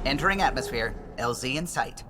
Entering atmosphere. LZ in sight.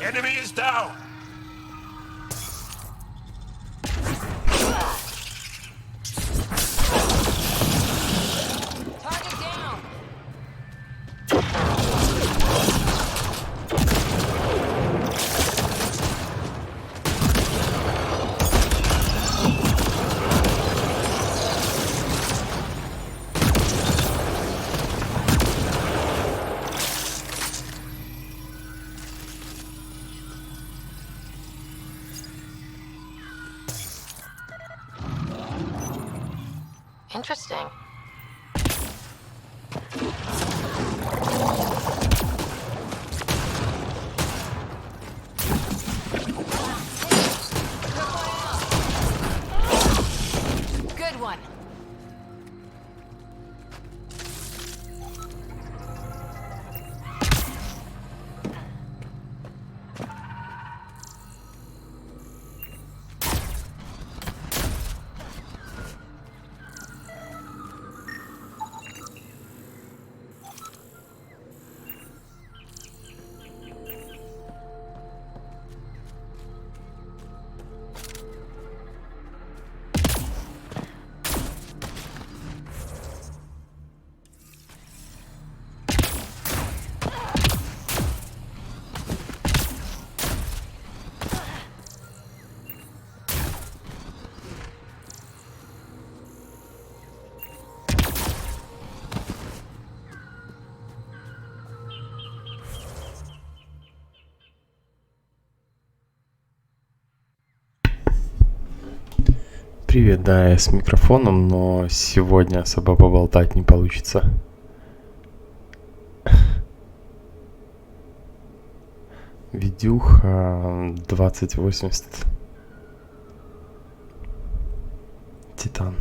Enemy is down! Target down! Interesting. Good one. Привет, да, я с микрофоном, но сегодня особо поболтать не получится. Видюха 2080 Титан.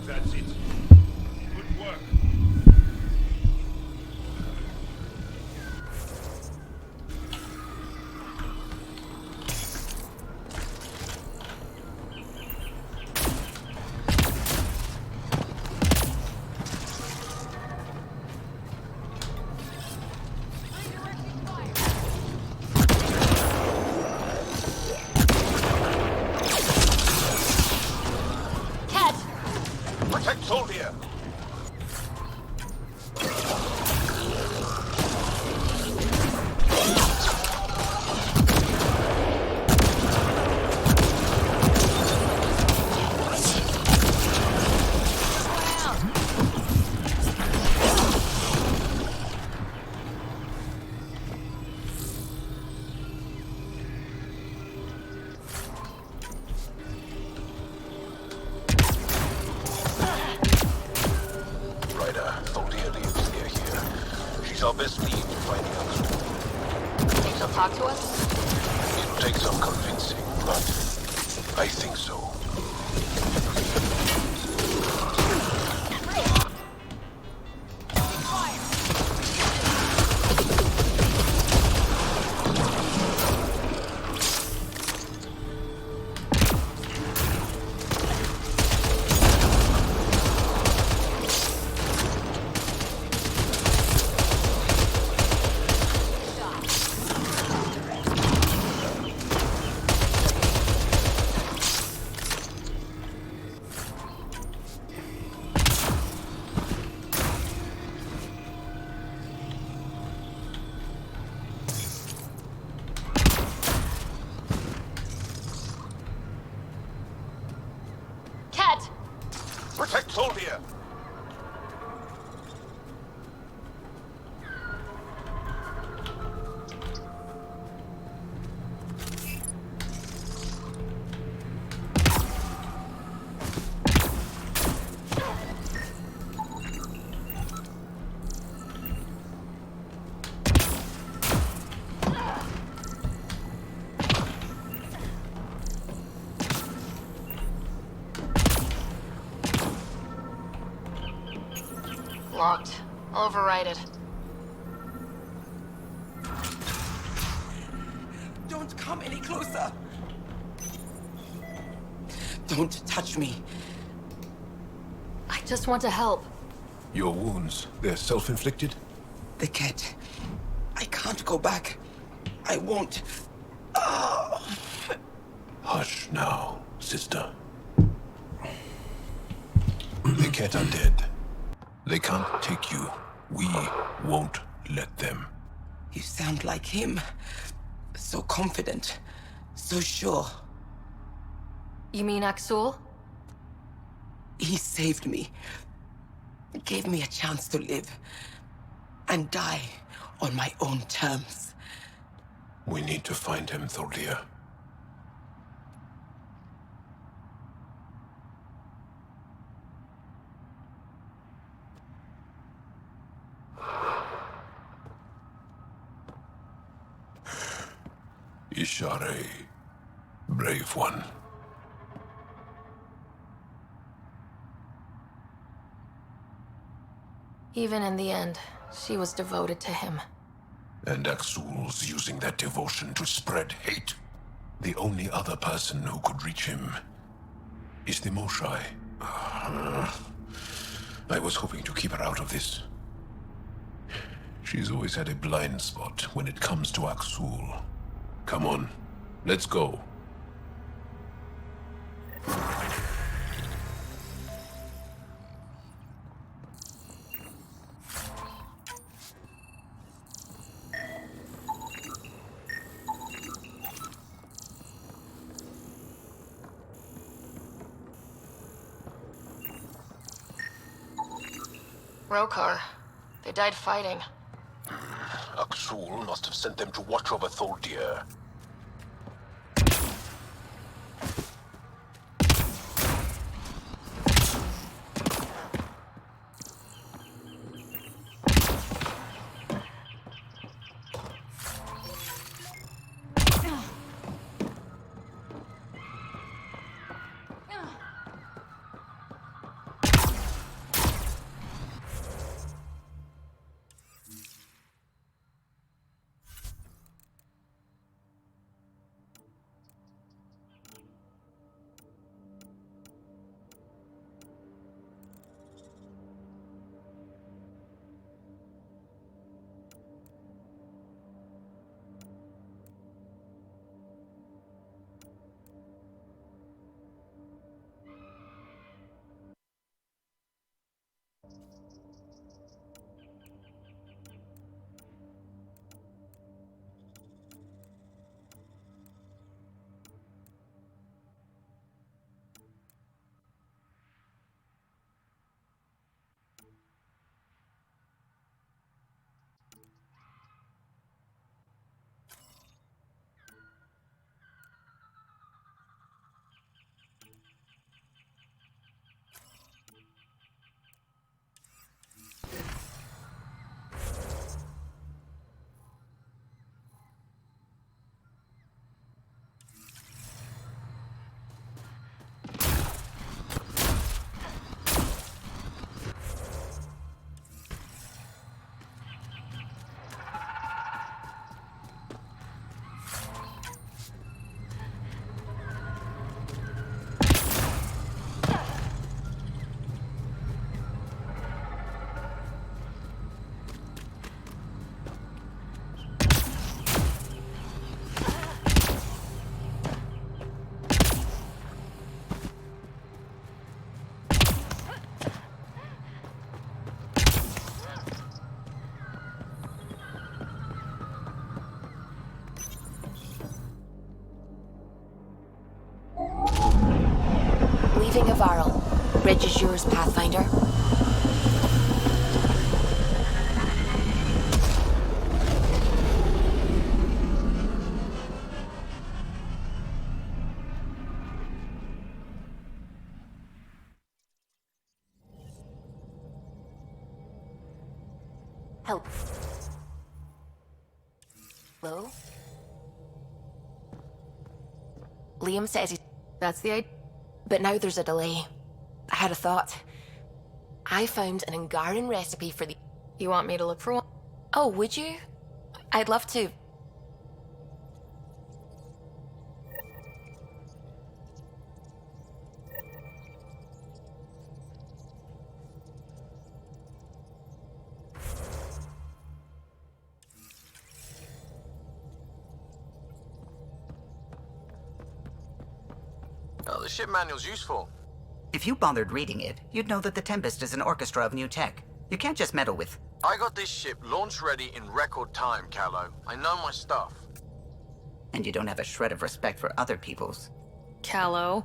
That's it. Good work. Cat! Protect Soldier. Ryder, Soldier lives near here. She's our best lead to finding out. Think she'll talk to us? It'll take some convincing, but I think so. Cat! Protect Soldier. Locked. Override it. Don't come any closer. Don't touch me. I just want to help. Your wounds, they're self-inflicted? The cat. I can't go back. I won't. Hush now, sister. The cat are dead. They can't take you. We won't let them. You sound like him. So confident. So sure. You mean Axul? He saved me. Gave me a chance to live. And die on my own terms. We need to find him, Thordia. Ishare, brave one. Even in the end, she was devoted to him. And Axul's using that devotion to spread hate. The only other person who could reach him is the Moshai. I was hoping to keep her out of this. She's always had a blind spot when it comes to Axul. Come on, let's go. Rokar. They died fighting. Aksul must have sent them to watch over Tholdir. Leaving Avaril. Bridge is yours, Pathfinder. Help. Hello? Liam says he... That's the idea. But now there's a delay. I had a thought. I found an Angaran recipe for the... You want me to look for one? Oh, would you? I'd love to. Oh, the ship manual's useful. If you bothered reading it, you'd know that the Tempest is an orchestra of new tech. You can't just meddle with... I got this ship launch ready in record time, Callow. I know my stuff. And you don't have a shred of respect for other people's. Callow.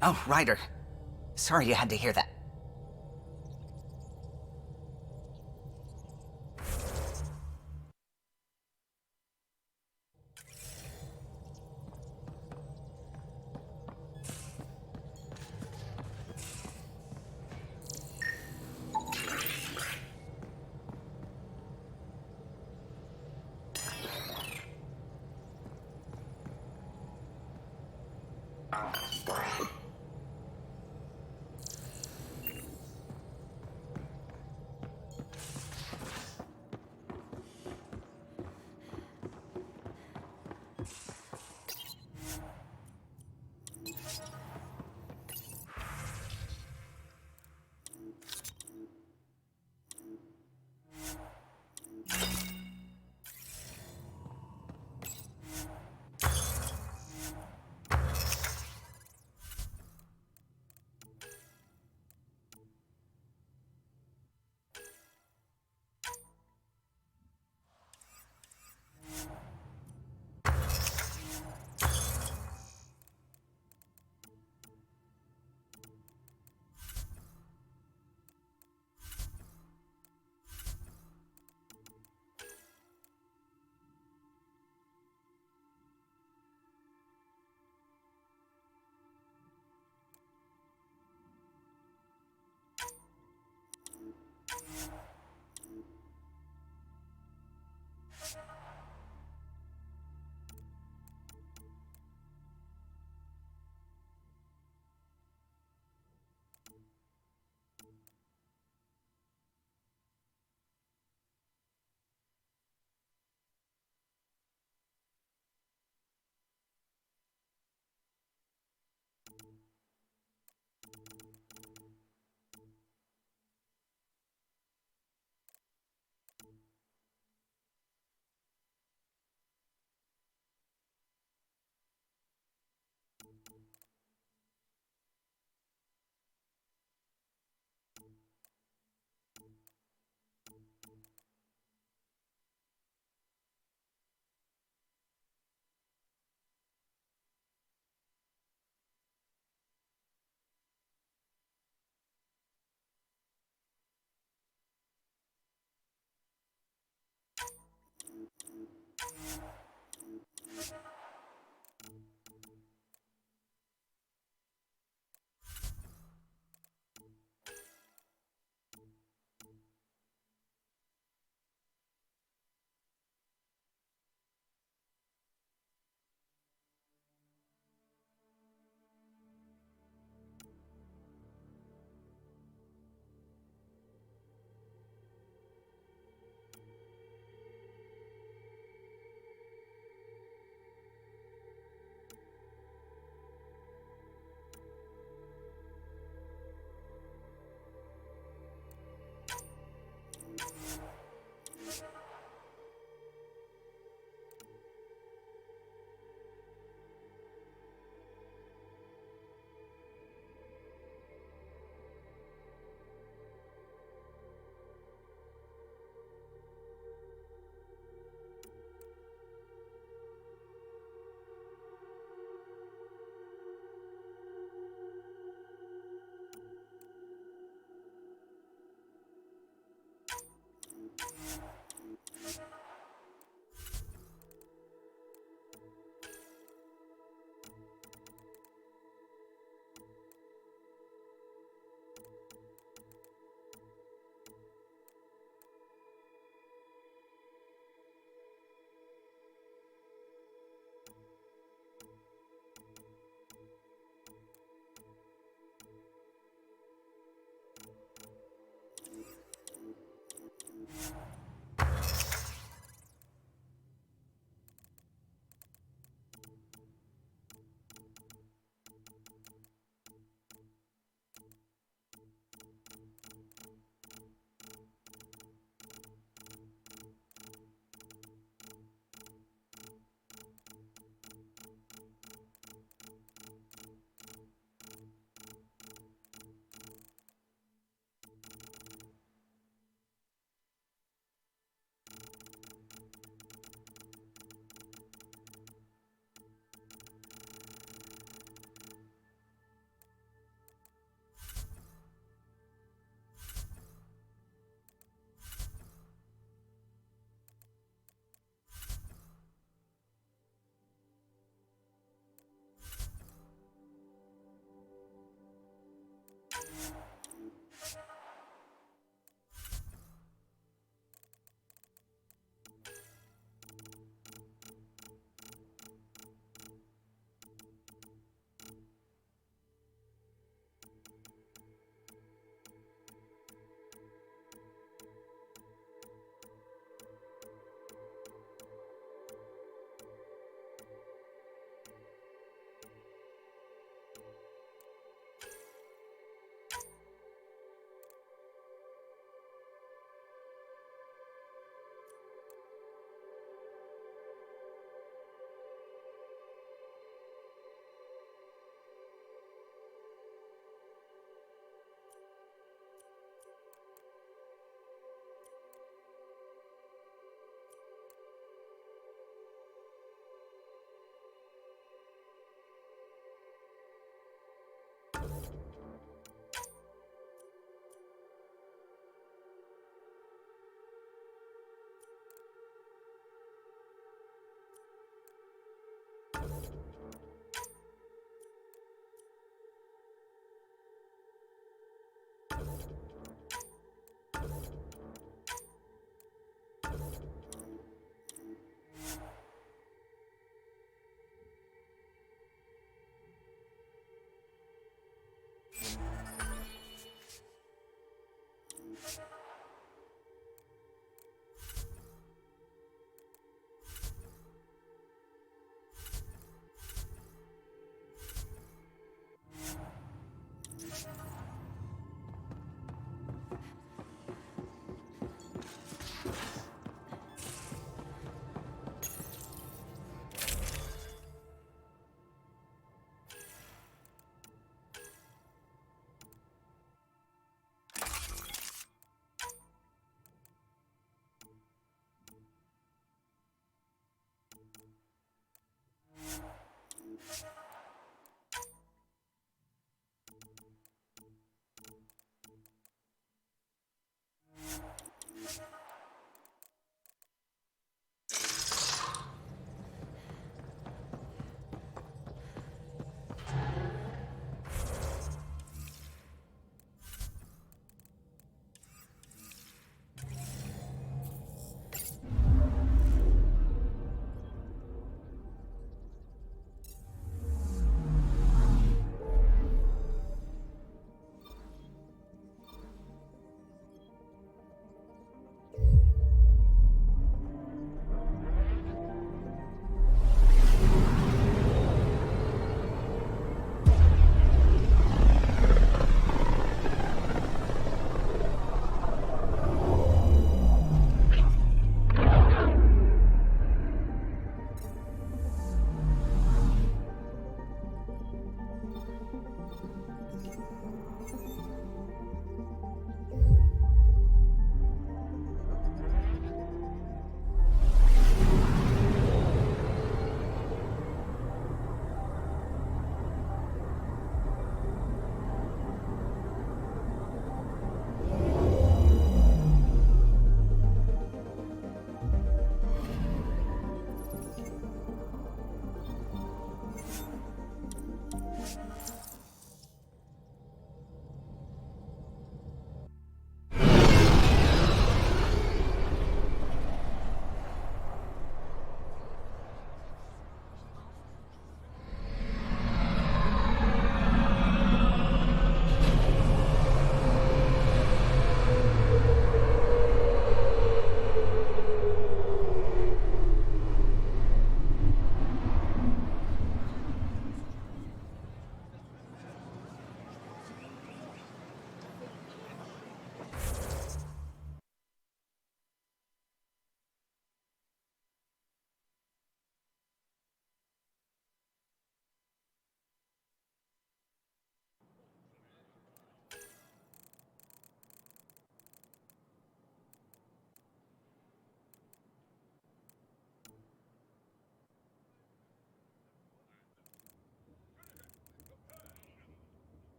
Oh, Ryder. Sorry you had to hear that.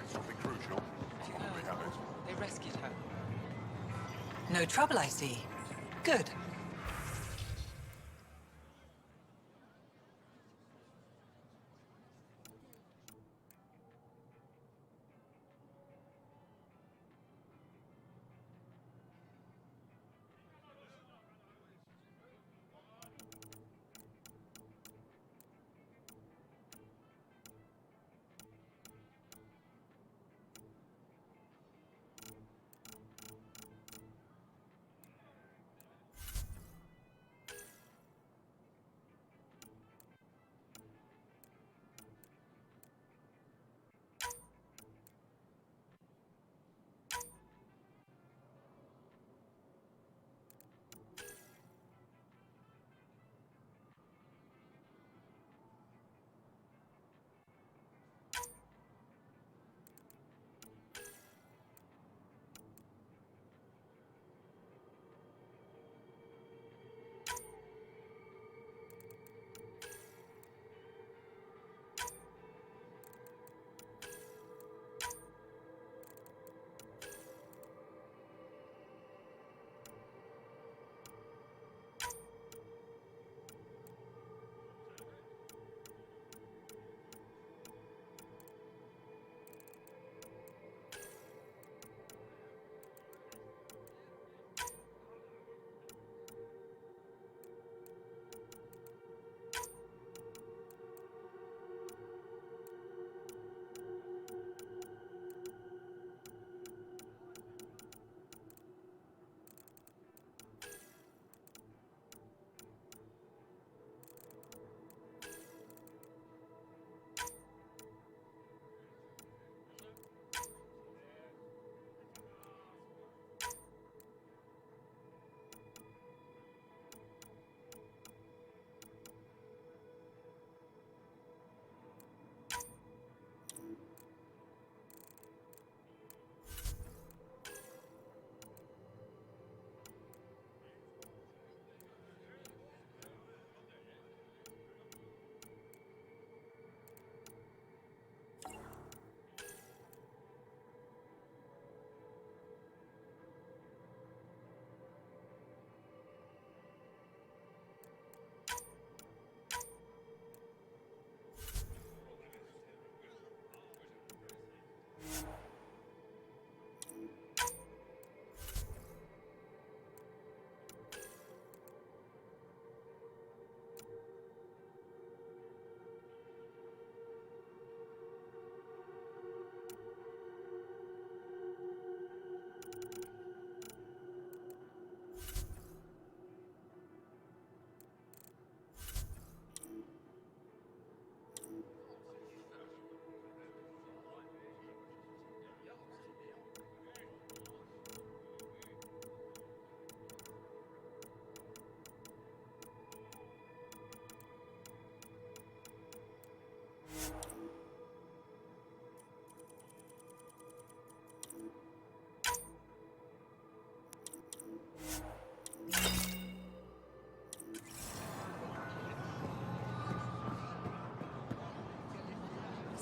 Something crucial. We have it. They rescued her. No trouble, I see. Good.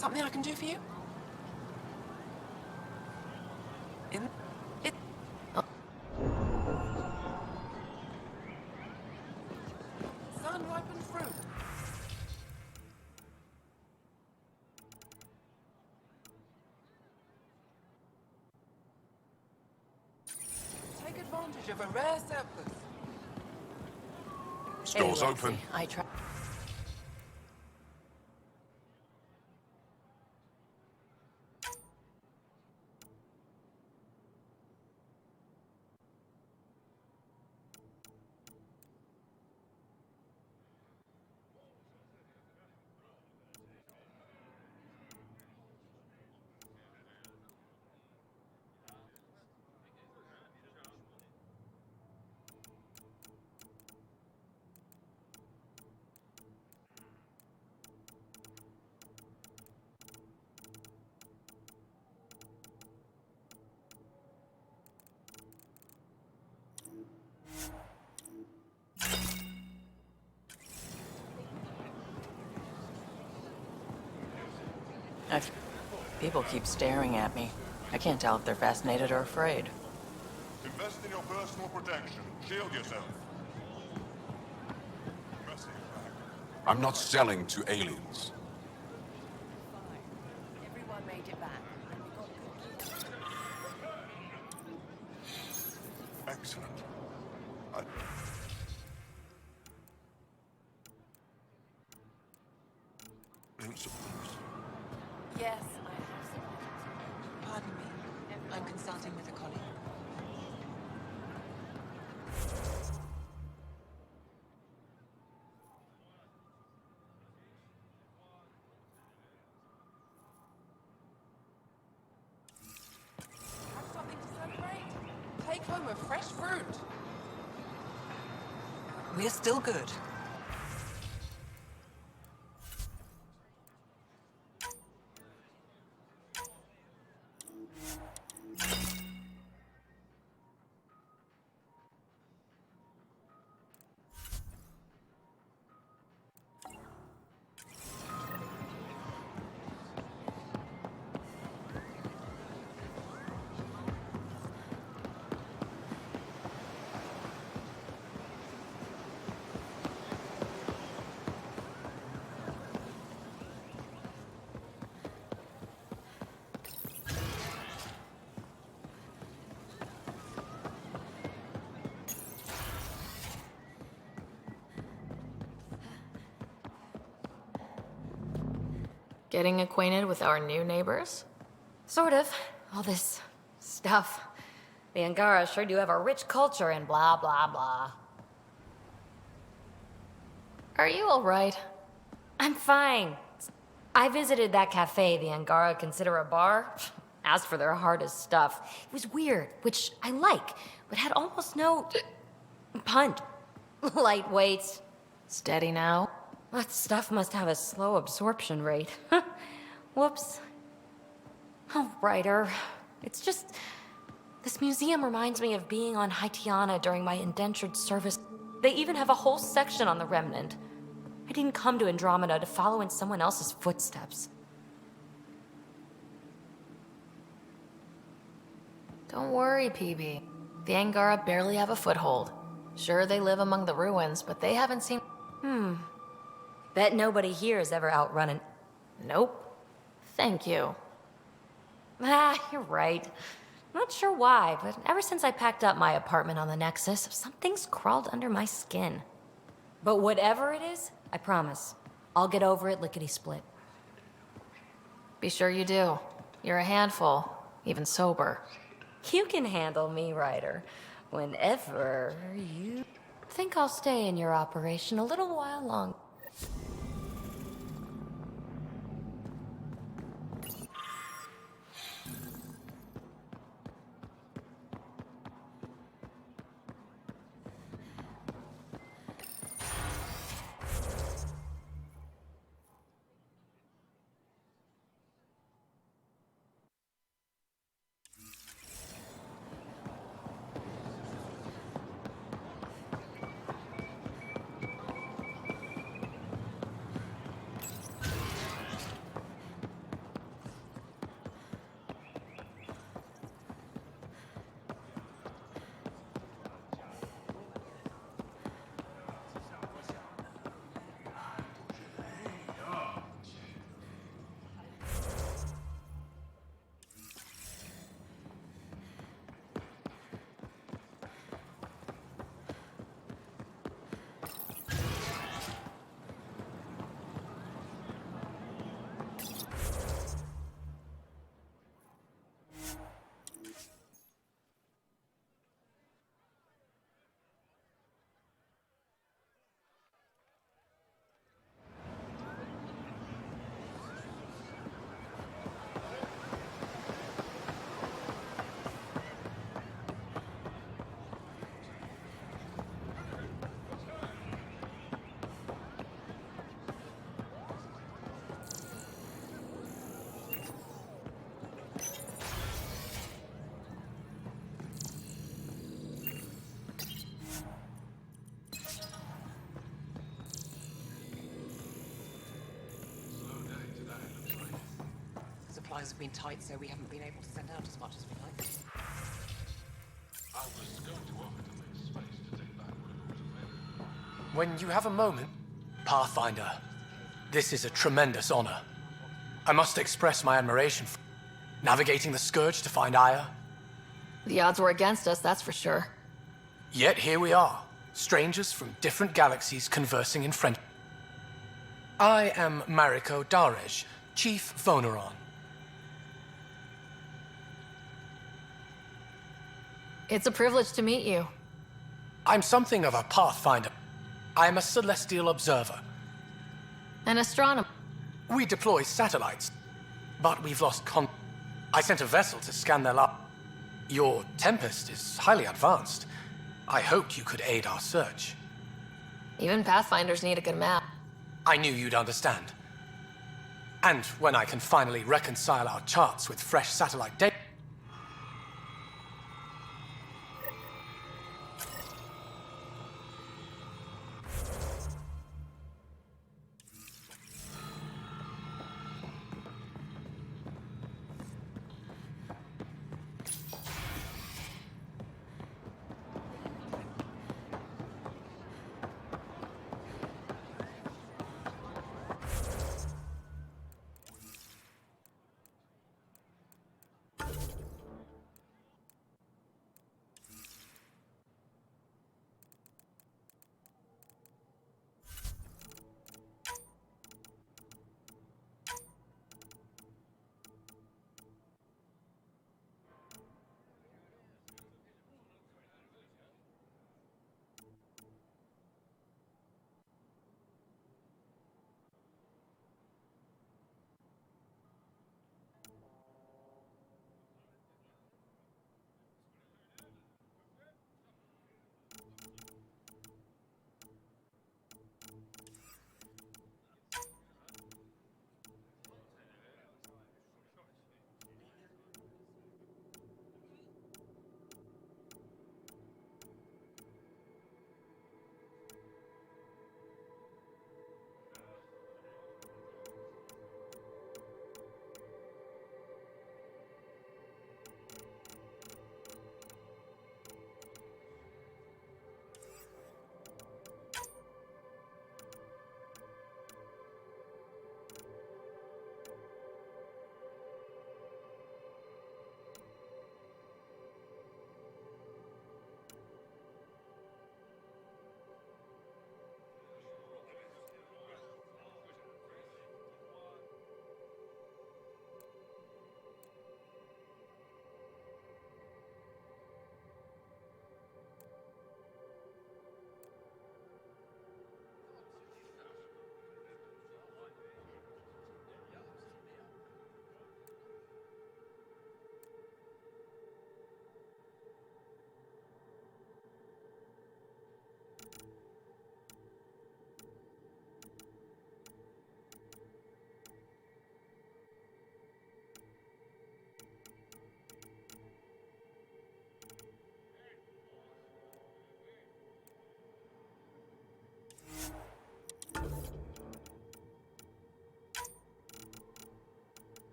Something I can do for you? In it. Sun-ripened fruit. Take advantage of a rare surplus. Store's Anyway, open. I try. I've People keep staring at me. I can't tell if they're fascinated or afraid. Invest in your personal protection. Shield yourself. I'm not selling to aliens. Everyone made it back. Excellent. Principles. Yes, I have some. Pardon me. I'm consulting with a colleague. Have something to celebrate? Take home a fresh fruit. We're still good. Getting acquainted with our new neighbors? Sort of. All this stuff. The Angara sure do have a rich culture and blah, blah, blah. Are you alright? I'm fine. I visited that cafe the Angara consider a bar. Asked for their hardest stuff. It was weird, which I like, but had almost no punch. Lightweight. Steady now. That stuff must have a slow absorption rate. Whoops. Oh, writer. It's just... This museum reminds me of being on Haitiana during my indentured service. They even have a whole section on the Remnant. I didn't come to Andromeda to follow in someone else's footsteps. Don't worry, PB. The Angara barely have a foothold. Sure, they live among the ruins, but they haven't seen... Bet nobody here has ever outrun an... Nope. Thank you. You're right. Not sure why, but ever since I packed up my apartment on the Nexus, something's crawled under my skin. But whatever it is, I promise, I'll get over it lickety-split. Be sure you do. You're a handful, even sober. You can handle me, Ryder, whenever you... Think I'll stay in your operation a little while longer. supplies have been tight, so we haven't been able to send out as much as we'd like. I was going to offer to make space to take back Record's. When you have a moment, Pathfinder, this is a tremendous honor. I must express my admiration for navigating the Scourge to find Aya. The odds were against us, that's for sure. Yet here we are, strangers from different galaxies conversing in French. I am Mariko Darej, Chief Voneron. It's a privilege to meet you. I'm something of a Pathfinder. I am a celestial observer. An astronomer. We deploy satellites, but we've lost I sent a vessel to scan their Your Tempest is highly advanced. I hoped you could aid our search. Even Pathfinders need a good map. I knew you'd understand. And when I can finally reconcile our charts with fresh satellite data...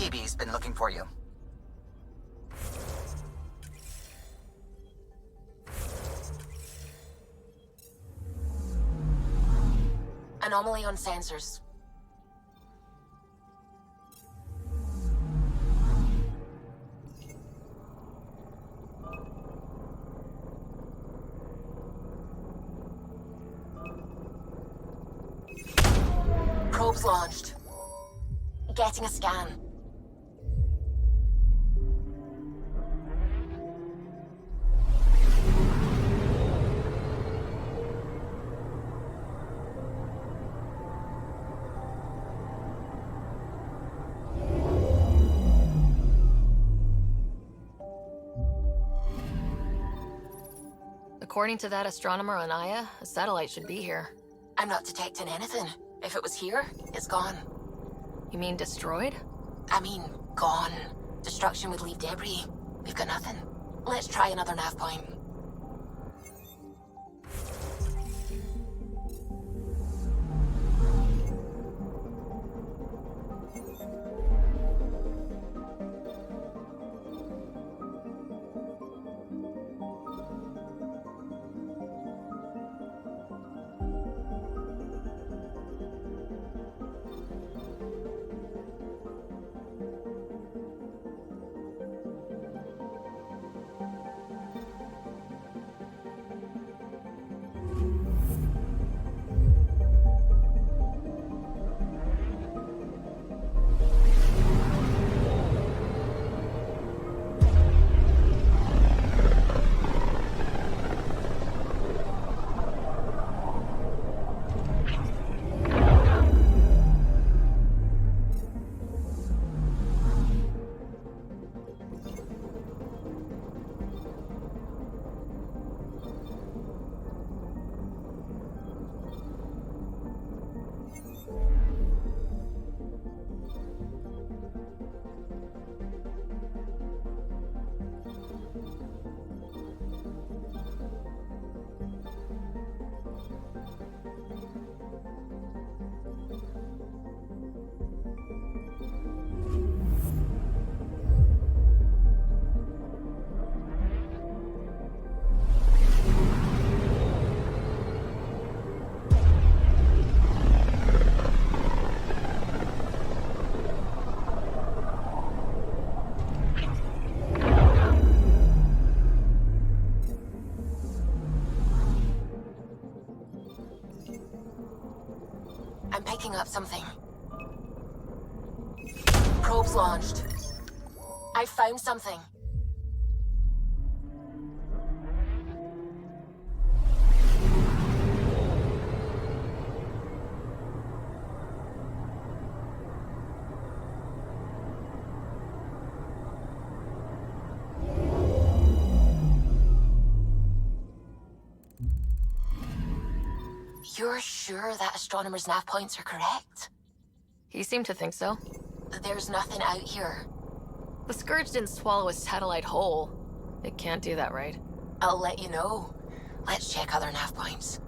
PB's been looking for you. Anomaly on sensors. Probes launched. Getting a scan. According to that astronomer on Aya, a satellite should be here. I'm not detecting anything. If it was here, it's gone. You mean destroyed? I mean, gone. Destruction would leave debris. We've got nothing. Let's try another nav point. I'm picking up something. Probe's launched. I found something. You're sure that astronomer's nav points are correct? He seemed to think so. There's nothing out here. The Scourge didn't swallow a satellite whole. It can't do that, right? I'll let you know. Let's check other nav points.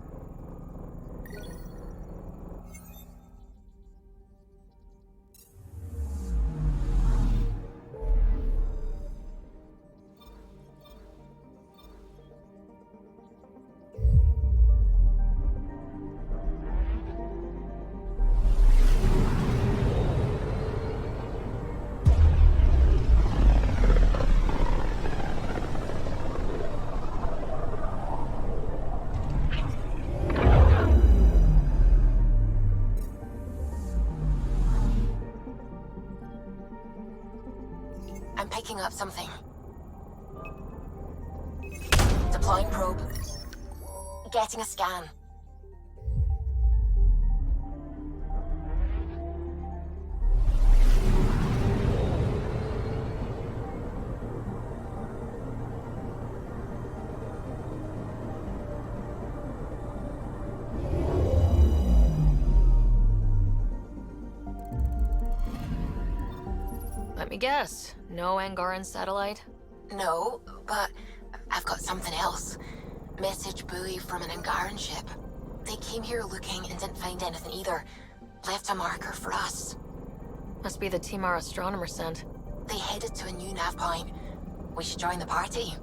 I'm picking up something. Deploying probe. Getting a scan. Let me guess. No Angaran satellite? No, but I've got something else. Message buoy from an Angaran ship. They came here looking and didn't find anything either. Left a marker for us. Must be the team our astronomer sent. They headed to a new nav point. We should join the party.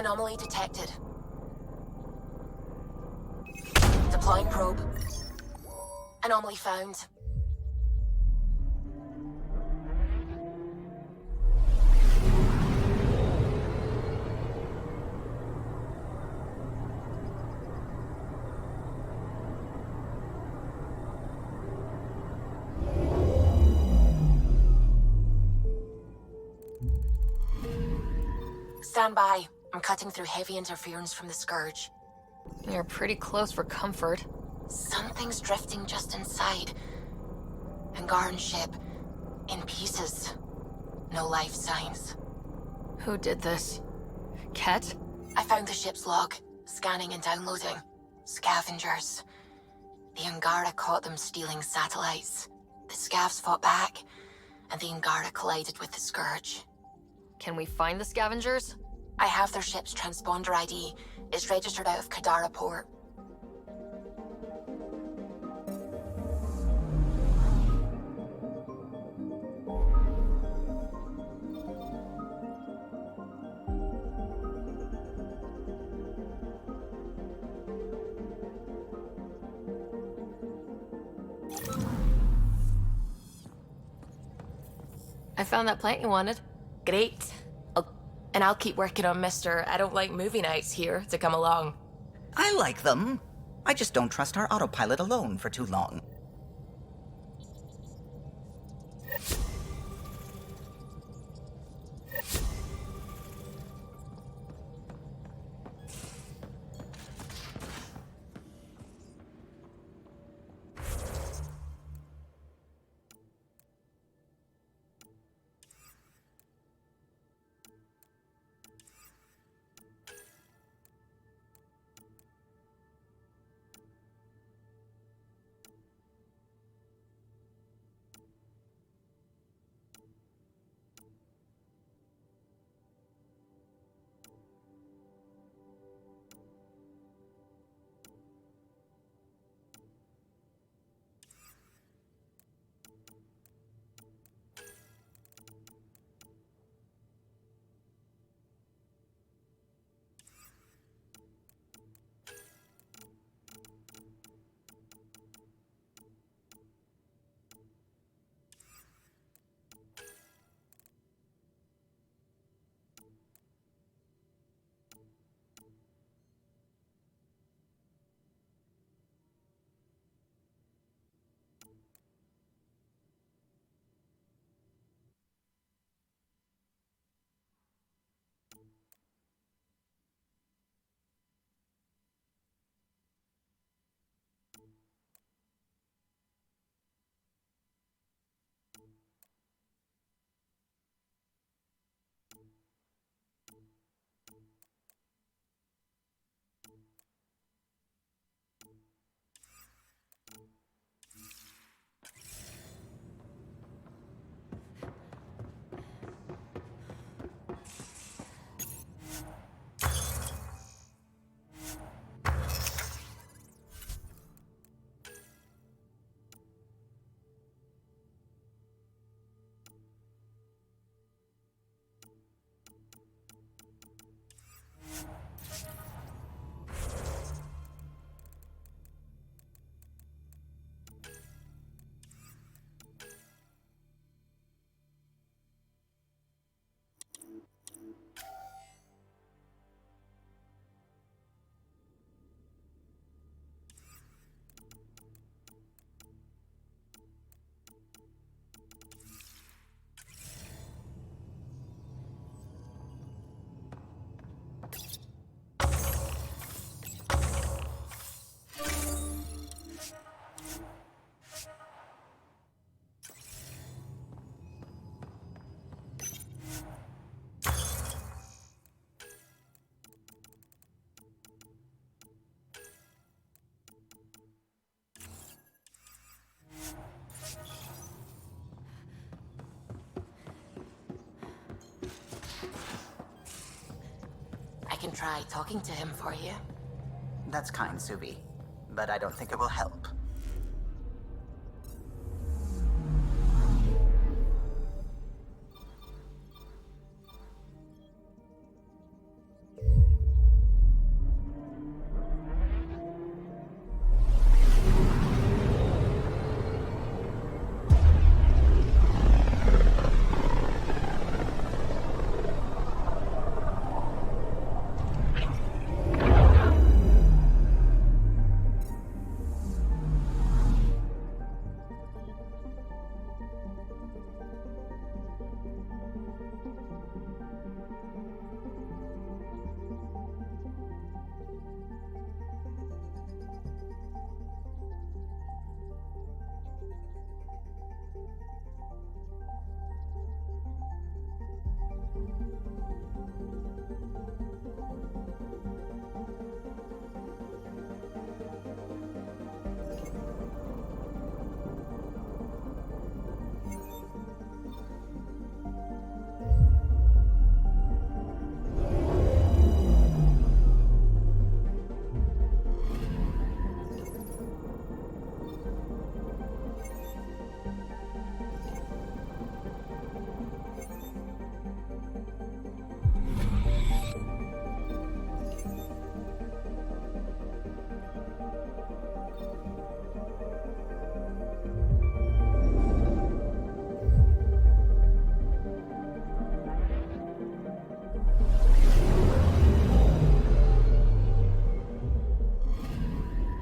Anomaly detected. Deploying probe. Anomaly found. Stand by. I'm cutting through heavy interference from the Scourge. You're pretty close for comfort. Something's drifting just inside. Angaran ship. In pieces. No life signs. Who did this? Ket? I found the ship's log. Scanning and downloading. Scavengers. The Angara caught them stealing satellites. The Scavs fought back, and the Angara collided with the Scourge. Can we find the scavengers? I have their ship's transponder ID. It's registered out of Kadara port. I found that plant you wanted. Great. And I'll keep working on Mr. I don't like movie nights here to come along. I like them. I just don't trust our autopilot alone for too long. I can try talking to him for you. That's kind, Subi. But I don't think it will help.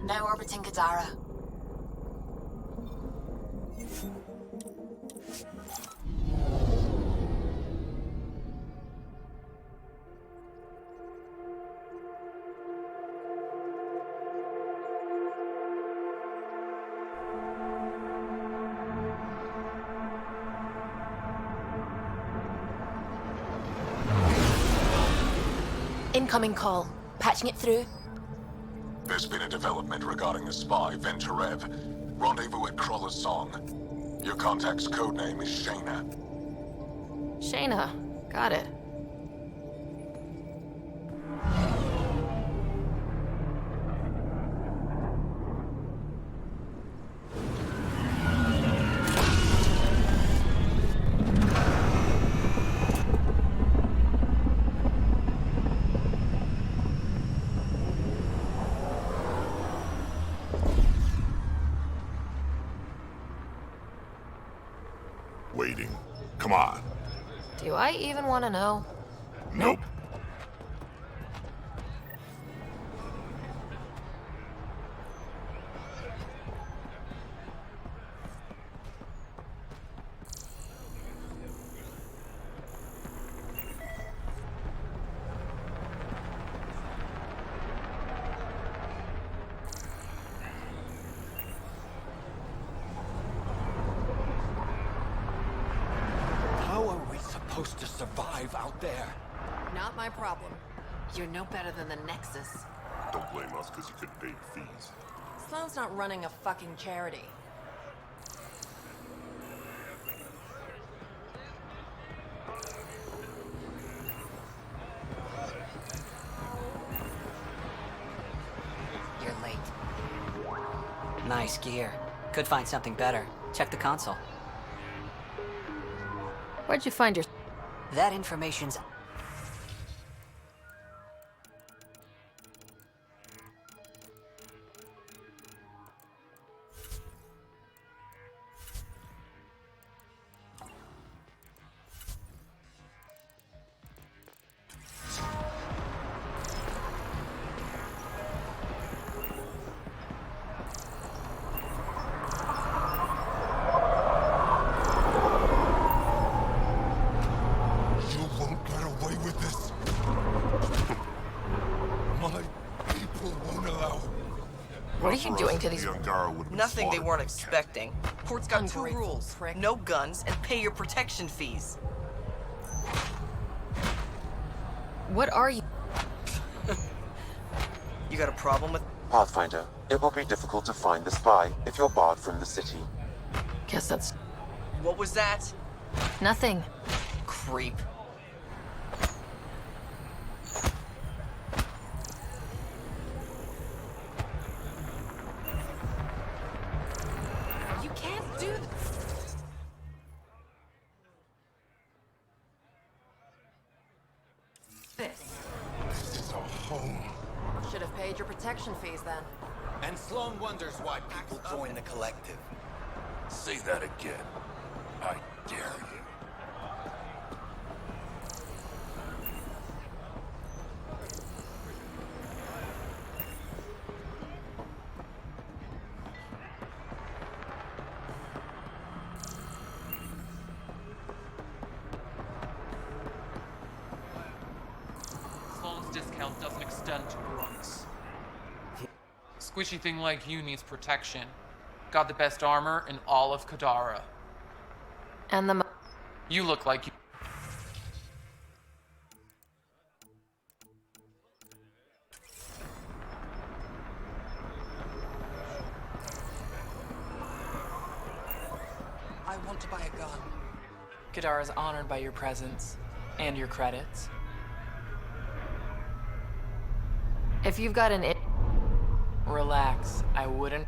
Now orbiting Kadara. Incoming call. Patching it through. There's been a development regarding the spy, Venturev. Rendezvous at Crawler's Song. Your contact's codename is Shayna. Shayna. Got it. Waiting. Come on. Do I even want to know? Nope. Supposed to survive out there? Not my problem. You're no better than the Nexus. Don't blame us because you couldn't pay your fees. Sloan's not running a fucking charity. You're late. Nice gear. Could find something better. Check the console. Where'd you find your... That information's... What are you doing to these? Nothing they weren't expecting. Port's got two rules. No guns and pay your protection fees. What are you? You got a problem with... Pathfinder, it will be difficult to find the spy if you're barred from the city. Guess that's... What was that? Nothing. Creep. You can't do this. This is our home. Should have paid your protection fees then. And Sloan wonders why people join the collective. Say that again. I dare you. Sloan's discount doesn't extend to grunts. Squishy thing like you needs protection. Got the best armor in all of Kadara. And the... You look like you... I want to buy a gun. Kadar is honored by your presence and your credits. If you've got an... Relax, I wouldn't.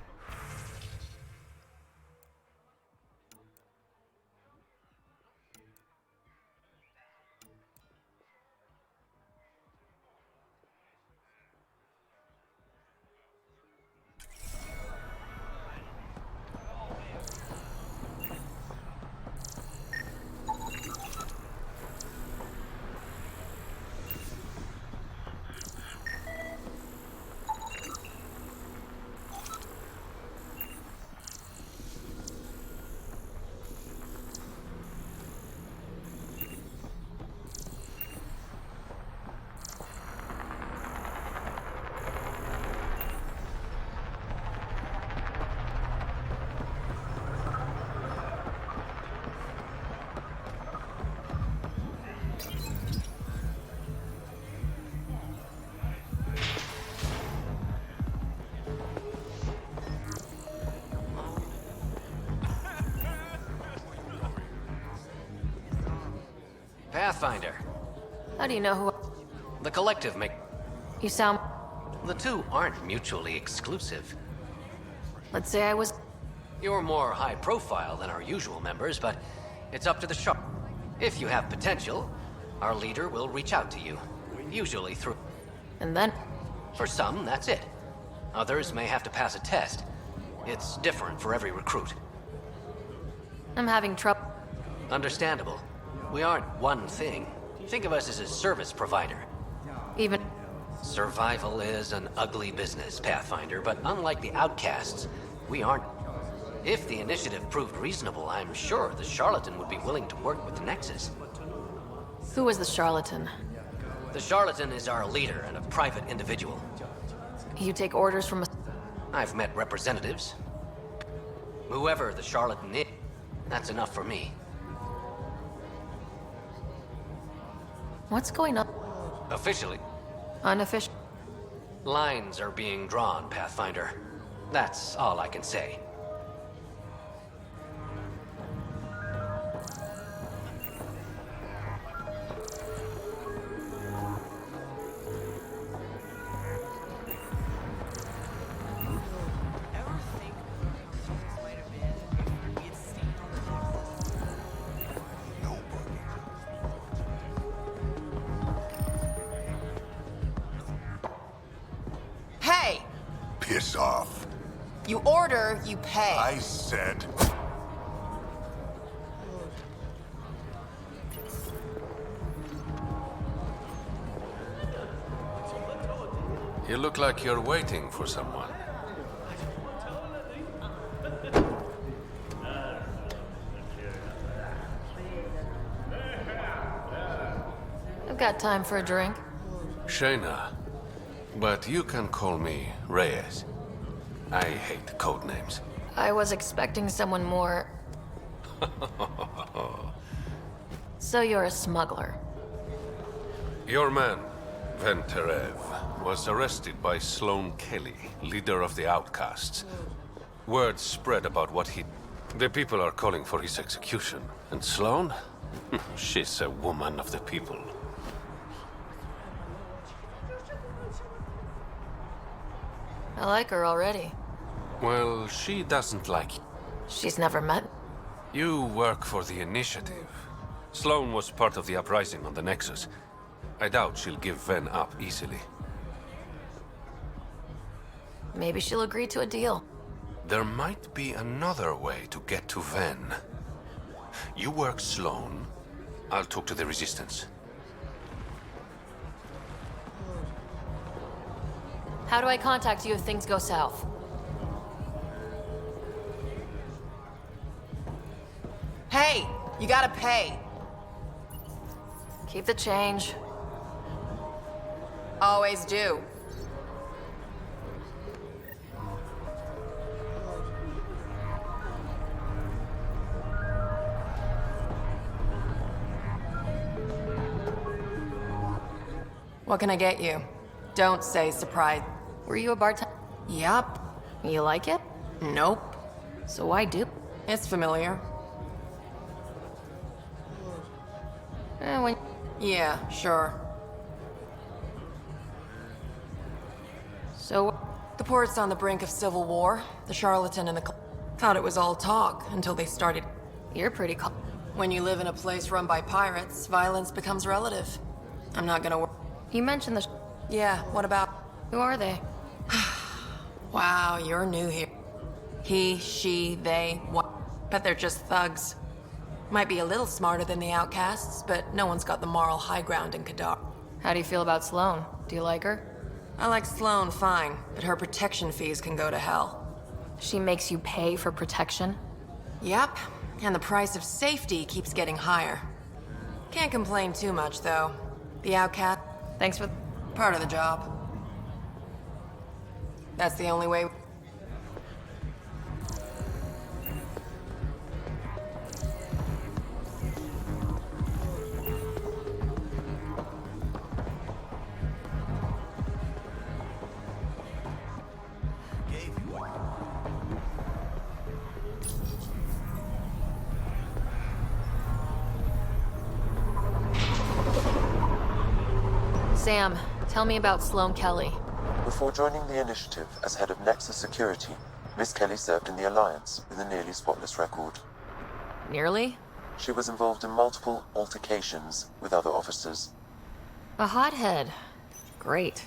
Pathfinder. How do you know who... The collective make... You sound... The two aren't mutually exclusive. Let's say I was... You're more high profile than our usual members, but it's up to the shop. If you have potential, our leader will reach out to you. Usually through... And then? For some, that's it. Others may have to pass a test. It's different for every recruit. I'm having trouble. Understandable. We aren't one thing. Think of us as a service provider. Even... Survival is an ugly business, Pathfinder, but unlike the outcasts, we aren't. If the initiative proved reasonable, I'm sure the charlatan would be willing to work with the Nexus. Who is the charlatan? The charlatan is our leader and a private individual. You take orders from a... I've met representatives. Whoever the charlatan is, that's enough for me. What's going on? Officially, Unofficial? lines are being drawn, Pathfinder. That's all I can say. Hey! Piss off. You order, you pay. I said... You look like you're waiting for someone. I've got time for a drink. Shayna. But you can call me Reyes. I hate code names. I was expecting someone more... So you're a smuggler. Your man, Venterev, was arrested by Sloane Kelly, leader of the Outcasts. Word spread about what he... The people are calling for his execution. And Sloane? She's a woman of the people. I like her already. Well, she doesn't like you. She's never met. You work for the Initiative. Sloane was part of the uprising on the Nexus. I doubt she'll give Ven up easily. Maybe she'll agree to a deal. There might be another way to get to Ven. You work Sloane. I'll talk to the Resistance. How do I contact you if things go south? Hey! You gotta pay. Keep the change. Always do. What can I get you? Don't say surprise. Were you a bartender? Yup. You like it? Nope. So why do? It's familiar. When... Yeah, sure. So... The port's on the brink of civil war. The charlatan and the... Thought it was all talk until they started... You're pretty When you live in a place run by pirates, violence becomes relative. I'm not gonna... You mentioned the... Yeah, what about... Who are they? Wow, you're new here. He, she, they, what? Bet they're just thugs. Might be a little smarter than the outcasts, but no one's got the moral high ground in Kadar. How do you feel about Sloane? Do you like her? I like Sloane fine, but her protection fees can go to hell. She makes you pay for protection? Yep, and the price of safety keeps getting higher. Can't complain too much, though. The outcast... Thanks for... Part of the job. That's the only way... Sam, tell me about Sloane Kelly. Before joining the initiative as head of Nexus Security, Miss Kelly served in the Alliance with a nearly spotless record. Nearly? She was involved in multiple altercations with other officers. A hothead. Great.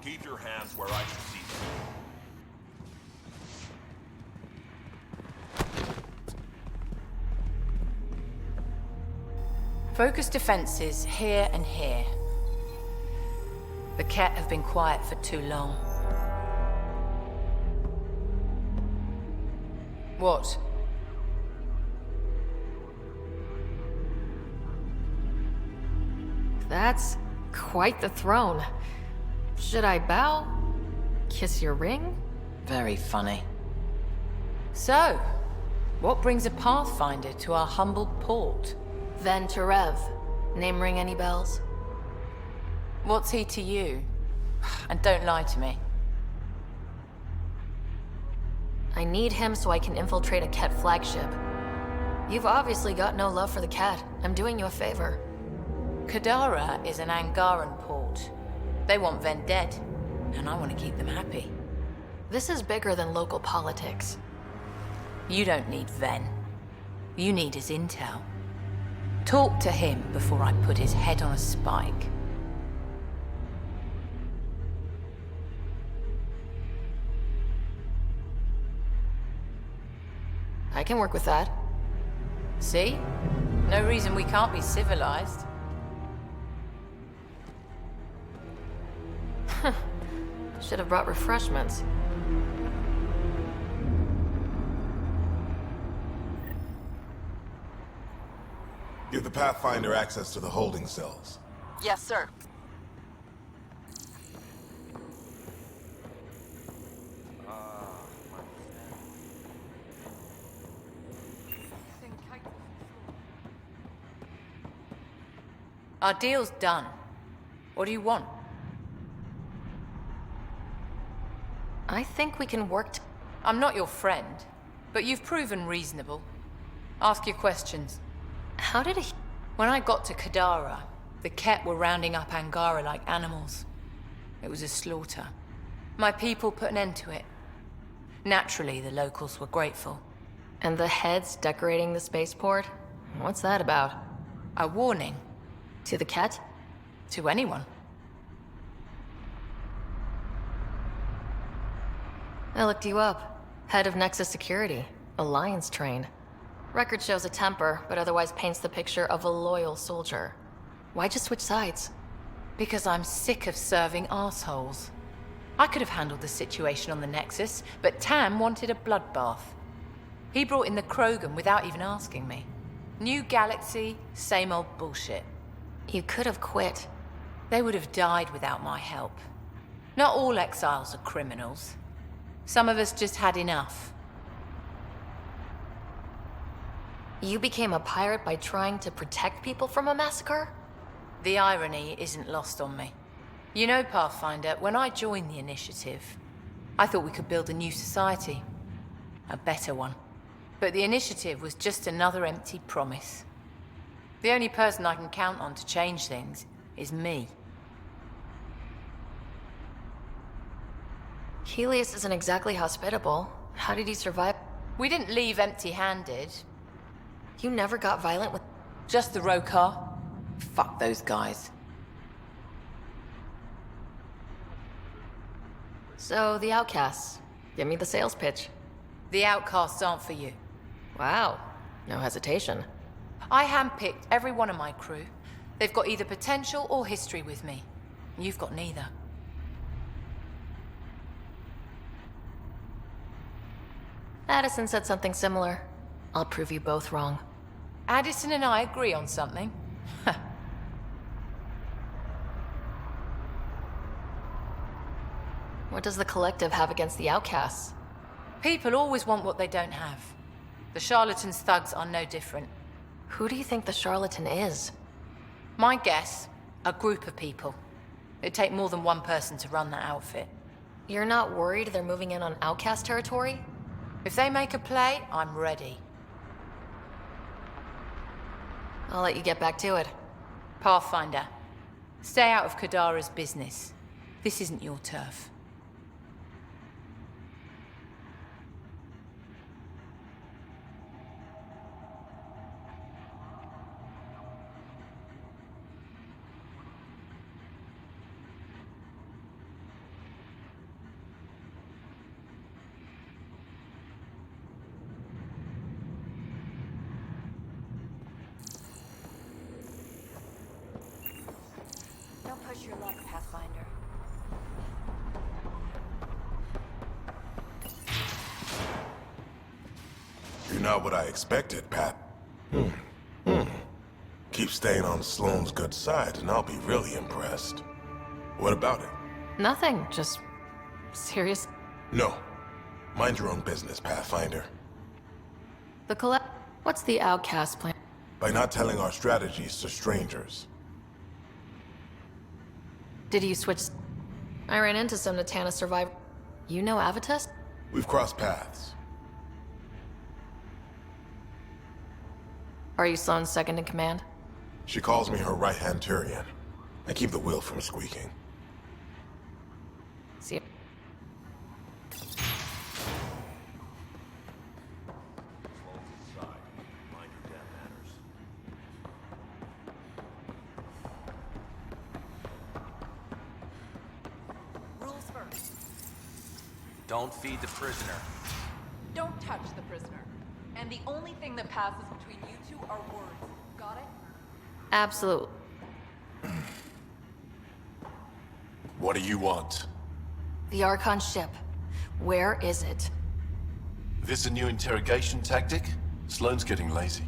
Keep your hands where I can see them. Focus defenses here and here. The Ket have been quiet for too long. What? That's quite the throne. Should I bow? Kiss your ring? Very funny. So, what brings a Pathfinder to our humble port? Ven Terev. Name ring any bells? What's he to you? And don't lie to me. I need him so I can infiltrate a Ket flagship. You've obviously got no love for the Ket. I'm doing you a favor. Kadara is an Angaran port. They want Ven dead, and I want to keep them happy. This is bigger than local politics. You don't need Ven. You need his intel. Talk to him before I put his head on a spike. I can work with that. See? No reason we can't be civilized. Should have brought refreshments. Give the Pathfinder access to the holding cells. Yes, sir. Our deal's done. What do you want? I think we can work I'm not your friend, but you've proven reasonable. Ask your questions. How did he... When I got to Kadara, the Ket were rounding up Angara like animals. It was a slaughter. My people put an end to it. Naturally, the locals were grateful. And the heads decorating the spaceport? What's that about? A warning. To the Ket? To anyone. I looked you up. Head of Nexus Security. Alliance train. Record shows a temper, but otherwise paints the picture of a loyal soldier. Why'd you switch sides? Because I'm sick of serving assholes. I could have handled the situation on the Nexus, but Tam wanted a bloodbath. He brought in the Krogan without even asking me. New galaxy, same old bullshit. You could have quit. They would have died without my help. Not all exiles are criminals. Some of us just had enough. You became a pirate by trying to protect people from a massacre? The irony isn't lost on me. You know, Pathfinder, when I joined the initiative, I thought we could build a new society. A better one. But the initiative was just another empty promise. The only person I can count on to change things is me. Helios isn't exactly hospitable. How did he survive? We didn't leave empty-handed. You never got violent with... Just the Rokar. Fuck those guys. So, the outcasts. Give me the sales pitch. The outcasts aren't for you. Wow. No hesitation. I handpicked every one of my crew. They've got either potential or history with me. You've got neither. Addison said something similar. I'll prove you both wrong. Addison and I agree on something. What does the Collective have against the outcasts? People always want what they don't have. The charlatans' thugs are no different. Who do you think the charlatan is? My guess, a group of people. It'd take more than one person to run that outfit. You're not worried they're moving in on outcast territory? If they make a play, I'm ready. I'll let you get back to it. Pathfinder, stay out of Kadara's business. This isn't your turf. Don't push your luck, Pathfinder. You're not what I expected, Pat. Keep staying on Sloane's good side, and I'll be really impressed. What about it? Nothing, just... serious. No. Mind your own business, Pathfinder. What's the outcast plan? By not telling our strategies to strangers. Did you switch... I ran into some Natana survivors. You know Avitus? We've crossed paths. Are you Sloane's second in command? She calls me her right-hand Turian. I keep the wheel from squeaking. See. Rules first. Don't feed the prisoner. Don't touch the prisoner. And the only thing that passes between you two are words. Got it? Absolute. What do you want? The Archon ship. Where is it? This a new interrogation tactic? Sloane's getting lazy.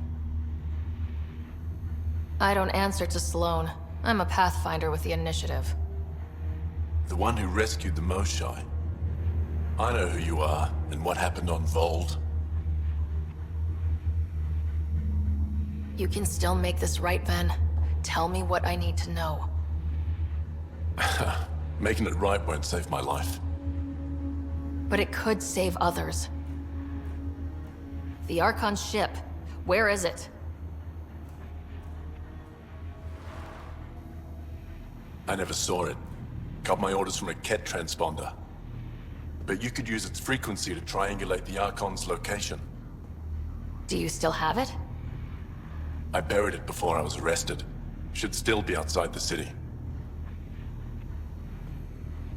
I don't answer to Sloane. I'm a Pathfinder with the initiative. The one who rescued the Moshai. I know who you are, and what happened on Vold. You can still make this right, Ven. Tell me what I need to know. Making it right won't save my life. But it could save others. The Archon ship. Where is it? I never saw it. Got my orders from a Ket transponder. But you could use its frequency to triangulate the Archon's location. Do you still have it? I buried it before I was arrested. Should still be outside the city.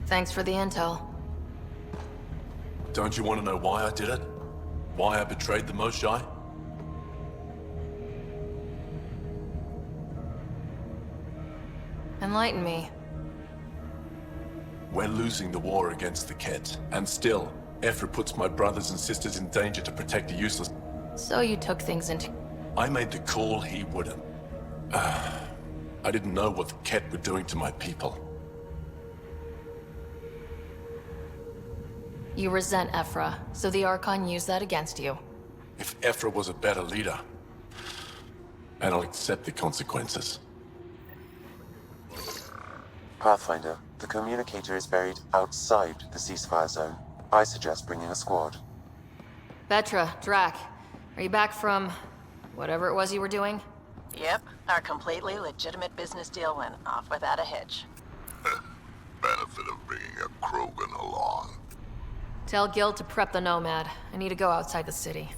Thanks for the intel. Don't you want to know why I did it? Why I betrayed the Moshai? Enlighten me. We're losing the war against the Ket, and still, Ephra puts my brothers and sisters in danger to protect a useless... So you took things into... I made the call, he wouldn't. I didn't know what the Ket were doing to my people. You resent Ephra, so the Archon used that against you. If Ephra was a better leader, and I'll accept the consequences. Pathfinder, the communicator is buried outside the ceasefire zone. I suggest bringing a squad. Vetra, Drac, are you back from whatever it was you were doing? Yep, our completely legitimate business deal went off without a hitch. Benefit of bringing a Krogan along. Tell Gil to prep the Nomad. I need to go outside the city.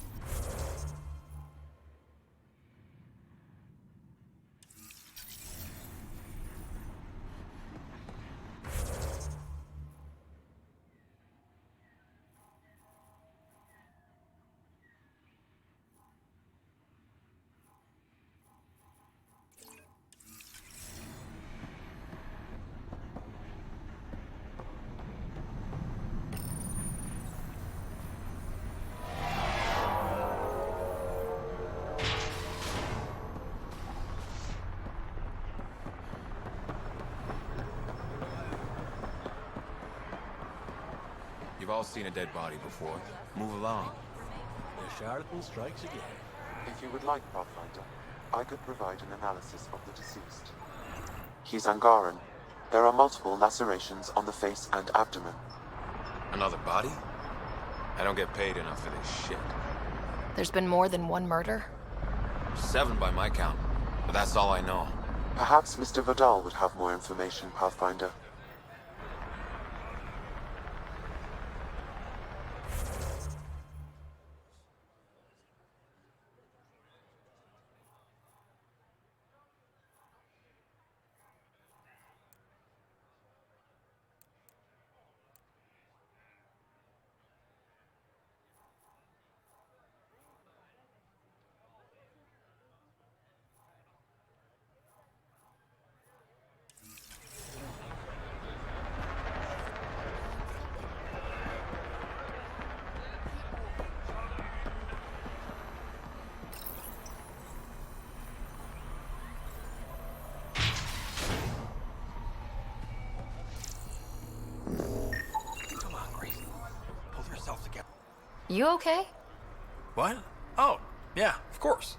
You've all seen a dead body before. Move along. The charlatan strikes again. If you would like, Pathfinder, I could provide an analysis of the deceased. He's Angaran. There are multiple lacerations on the face and abdomen. Another body? I don't get paid enough for this shit. There's been more than one murder? 7 by my count, but that's all I know. Perhaps Mr. Vidal would have more information, Pathfinder. You okay? What? Oh, yeah, of course.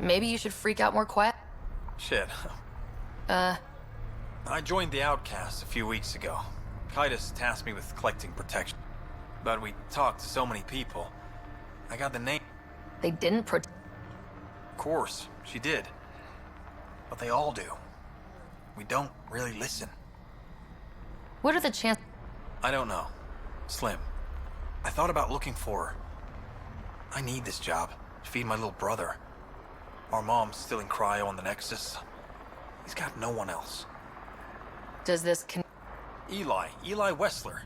Maybe you should freak out more quiet. Shit. I joined the Outcasts a few weeks ago. Kaitis tasked me with collecting protection. But we talked to so many people. I got the name. They didn't protect. Of course, she did. But they all do. We don't really listen. What are the chances? I don't know. Slim. I thought about looking for her. I need this job to feed my little brother. Our mom's still in cryo on the Nexus. He's got no one else. Does this Eli Wessler.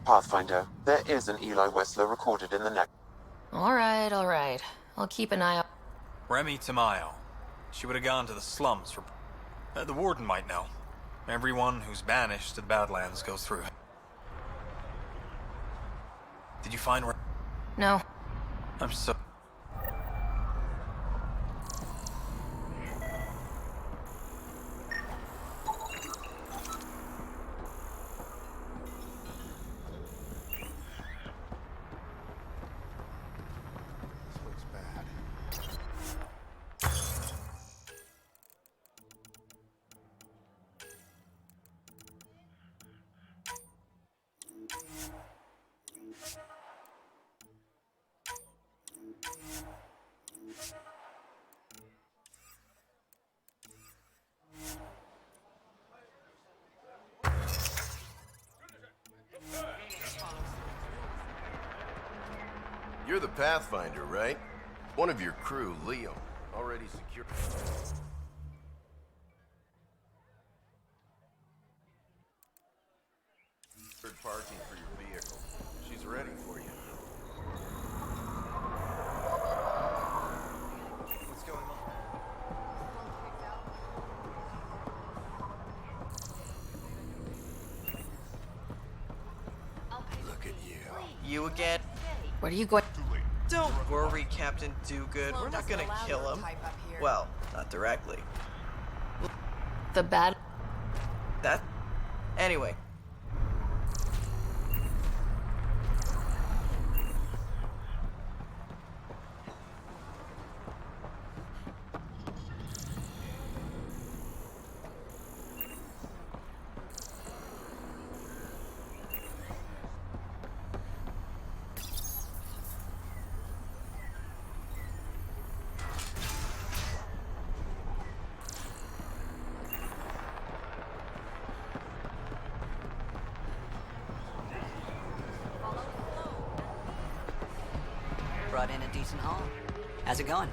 Pathfinder, there is an Eli Wessler recorded in the neck. All right. I'll keep an eye out. Remy Tamayo. She would have gone to the slums for... the warden might know. Everyone who's banished to the Badlands goes through. Did you find where? No. I'm so... You're the Pathfinder, right? One of your crew, Leo, already secured. Parking for your vehicle. She's ready for you. What's going on? Look at you. You again? Where are you going? Don't worry, Captain Do-Good. We're not gonna kill him. Well, not directly. The bad... That... Anyway. brought in a decent haul. How's it going?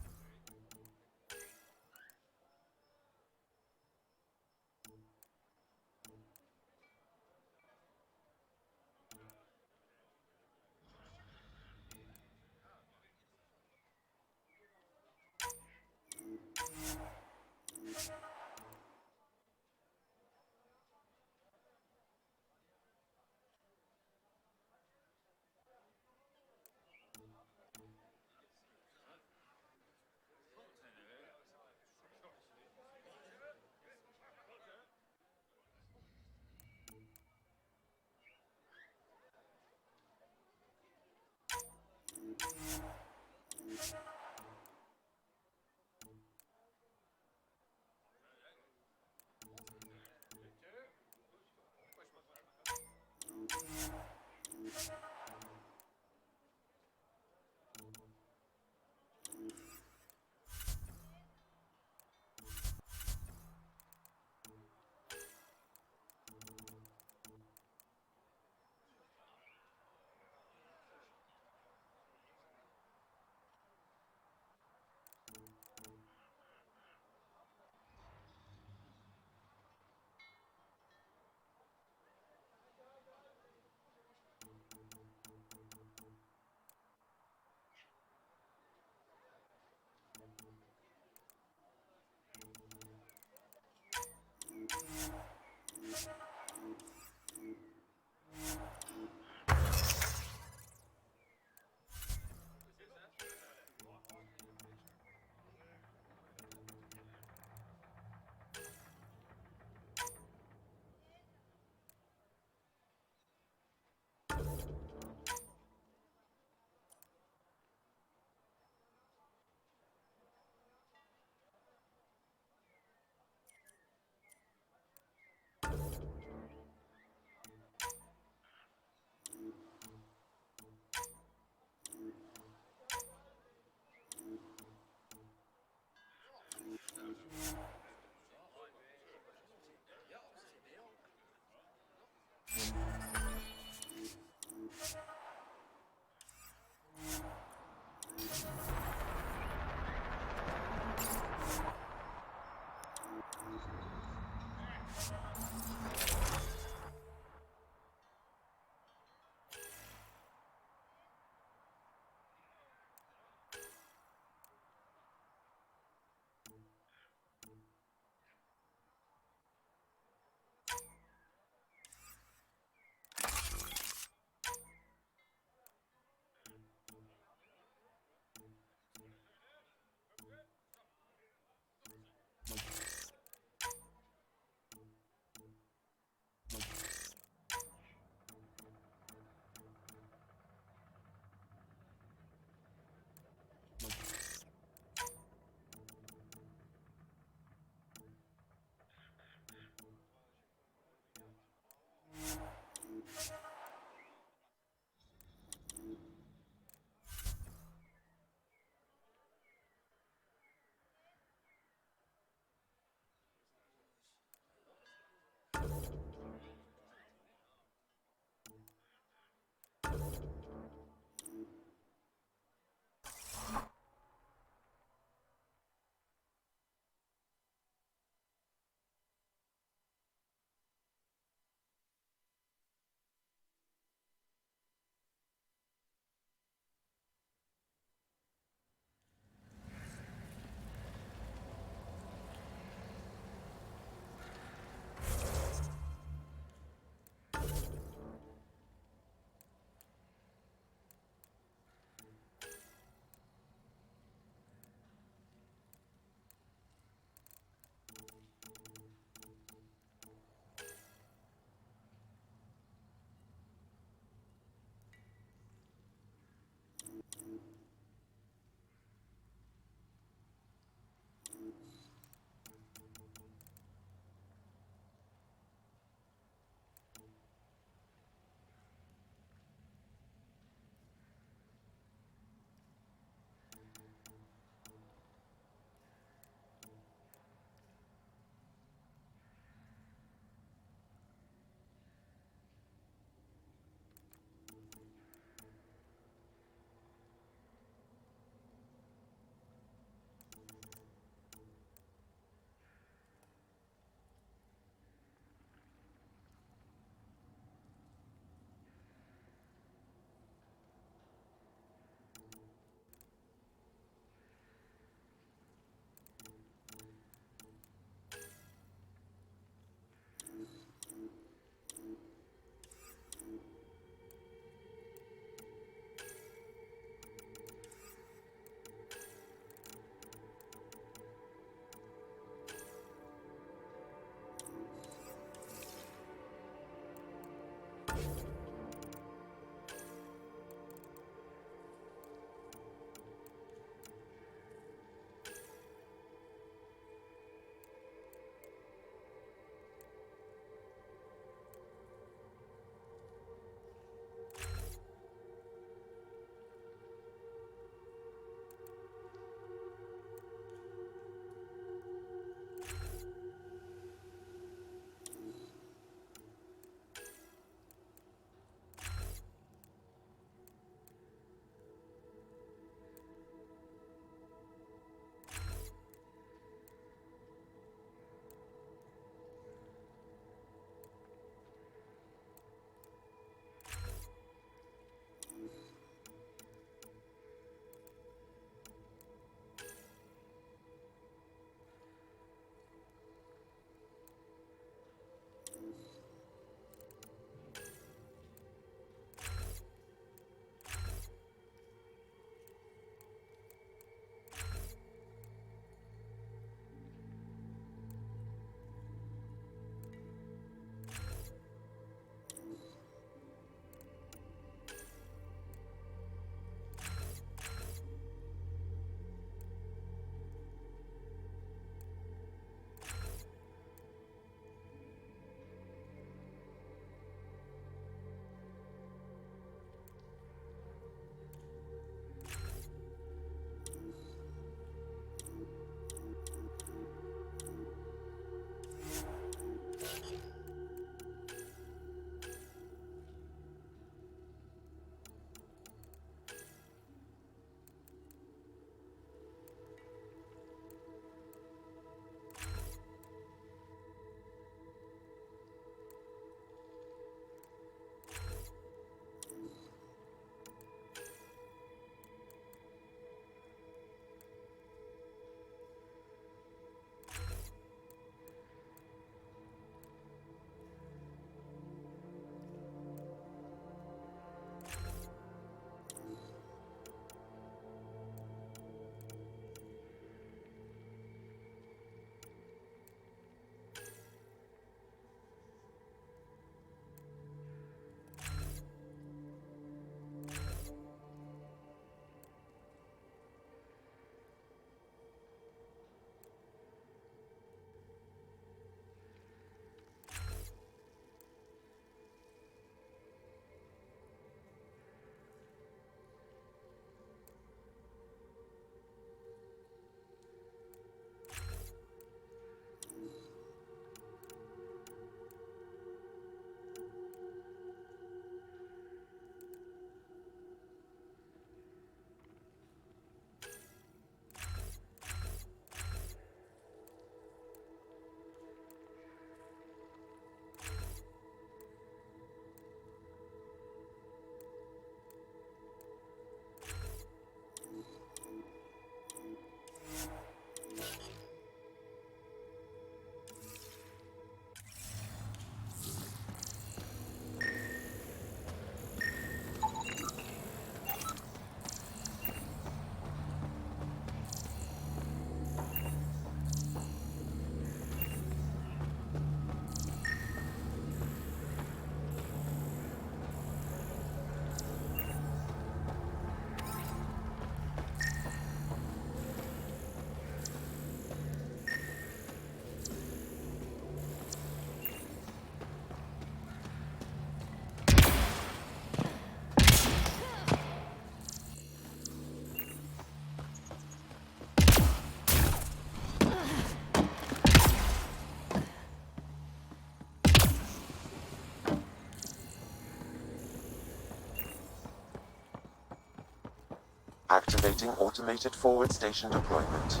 Activating automated forward station deployment.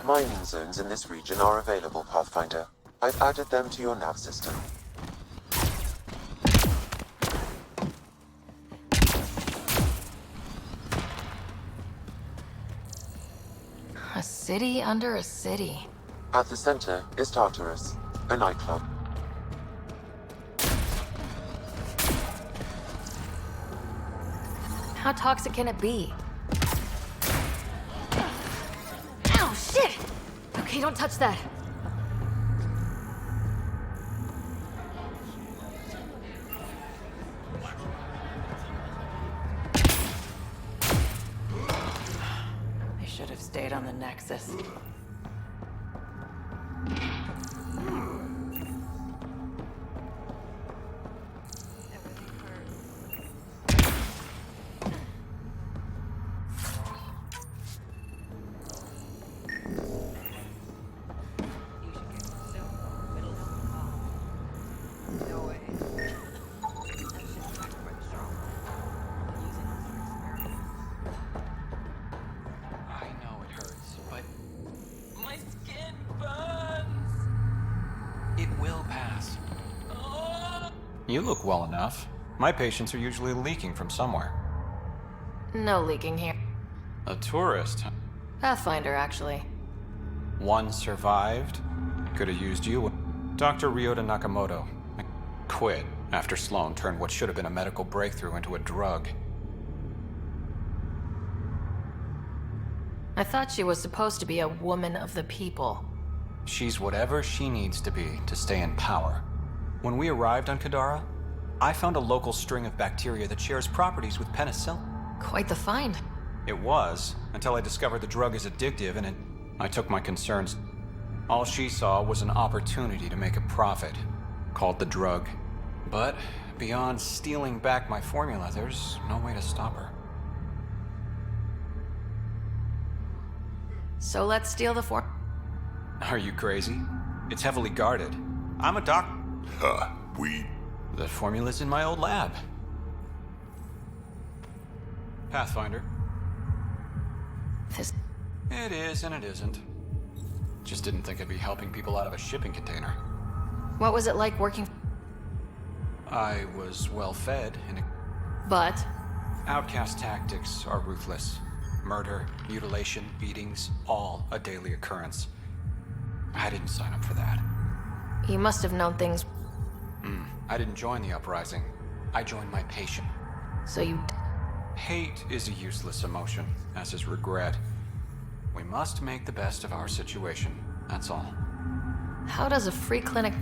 Mining zones in this region are available, Pathfinder. I've added them to your nav system. A city under a city. At the center is Tartarus, a nightclub. How toxic can it be? Ow, shit! Okay, don't touch that. They should have stayed on the Nexus. It will pass. You look well enough. My patients are usually leaking from somewhere. No leaking here. A tourist? Pathfinder, actually. One survived. Could have used you. Dr. Ryota Nakamoto quit after Sloan turned what should have been a medical breakthrough into a drug. I thought she was supposed to be a woman of the people. She's whatever she needs to be to stay in power. When we arrived on Kadara, I found a local string of bacteria that shares properties with penicillin. Quite the find. It was, until I discovered the drug is addictive and I took my concerns. All she saw was an opportunity to make a profit, called the drug. But beyond stealing back my formula, there's no way to stop her. So let's steal the form. Are you crazy? It's heavily guarded. I'm a doc. The formula's in my old lab. Pathfinder. This... It is and it isn't. Just didn't think I'd be helping people out of a shipping container. What was it like working... I was well fed and... But? Outcast tactics are ruthless. Murder, mutilation, beatings, all a daily occurrence. I didn't sign up for that. You must have known things... I didn't join the uprising. I joined my patient. So you... Hate is a useless emotion, as is regret. We must make the best of our situation, that's all. How does a free clinic...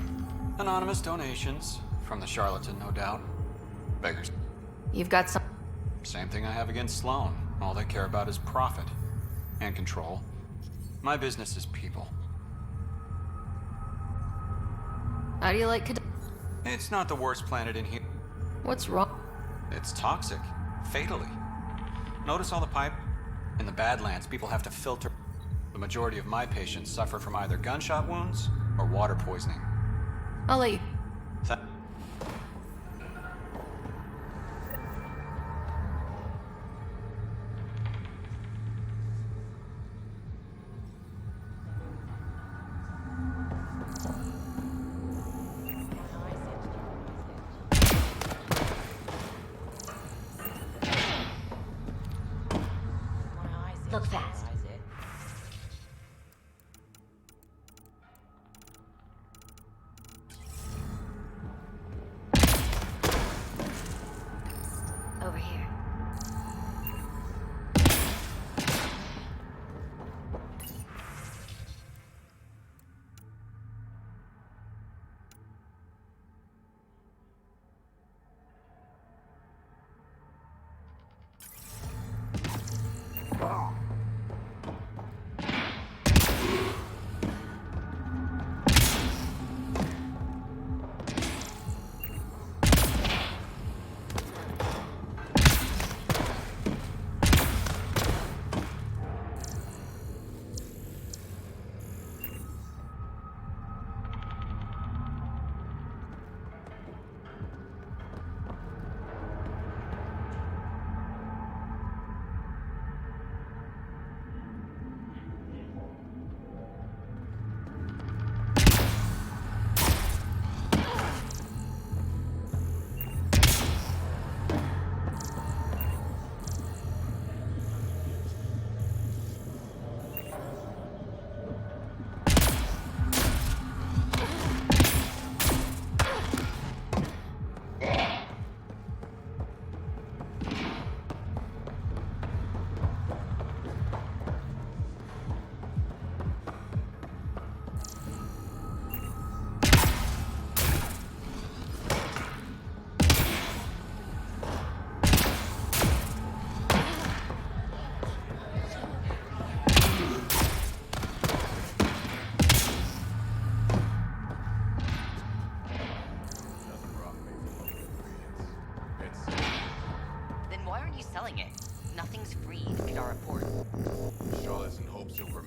Anonymous donations, from the charlatan, no doubt. Beggars. You've got some... Same thing I have against Sloan. All they care about is profit. And control. My business is people. How do you like... It's not the worst planet in here. What's wrong? It's toxic. Fatally. Notice all the pipe? In the Badlands, people have to filter. The majority of my patients suffer from either gunshot wounds or water poisoning. I'll let you... Look fast. Over here.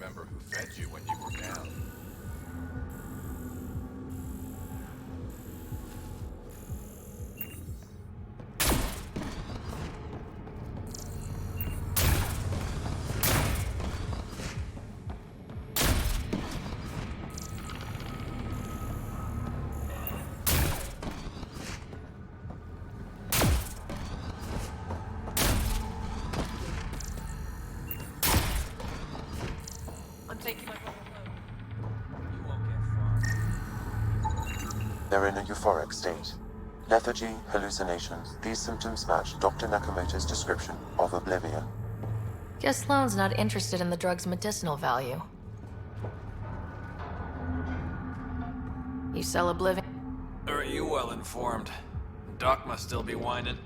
remember who fed you when you were down. They're in a euphoric state. Lethargy, hallucinations, these symptoms match Dr. Nakamoto's description of oblivion. Guess Sloane's not interested in the drug's medicinal value. You sell oblivion? Are you well informed? Doc must still be whining.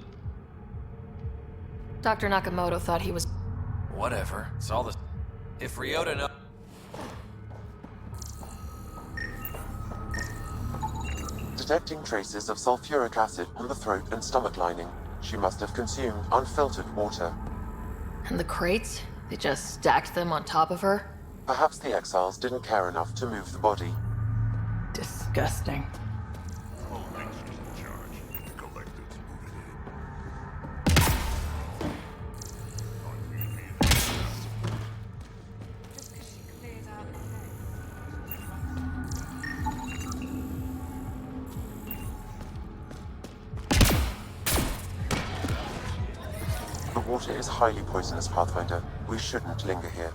Dr. Nakamoto thought he was... Whatever. It's all the... If Ryota knows... Detecting traces of sulfuric acid on the throat and stomach lining, she must have consumed unfiltered water. And the crates? They just stacked them on top of her? Perhaps the exiles didn't care enough to move the body. Disgusting. The water is highly poisonous, Pathfinder. We shouldn't linger here.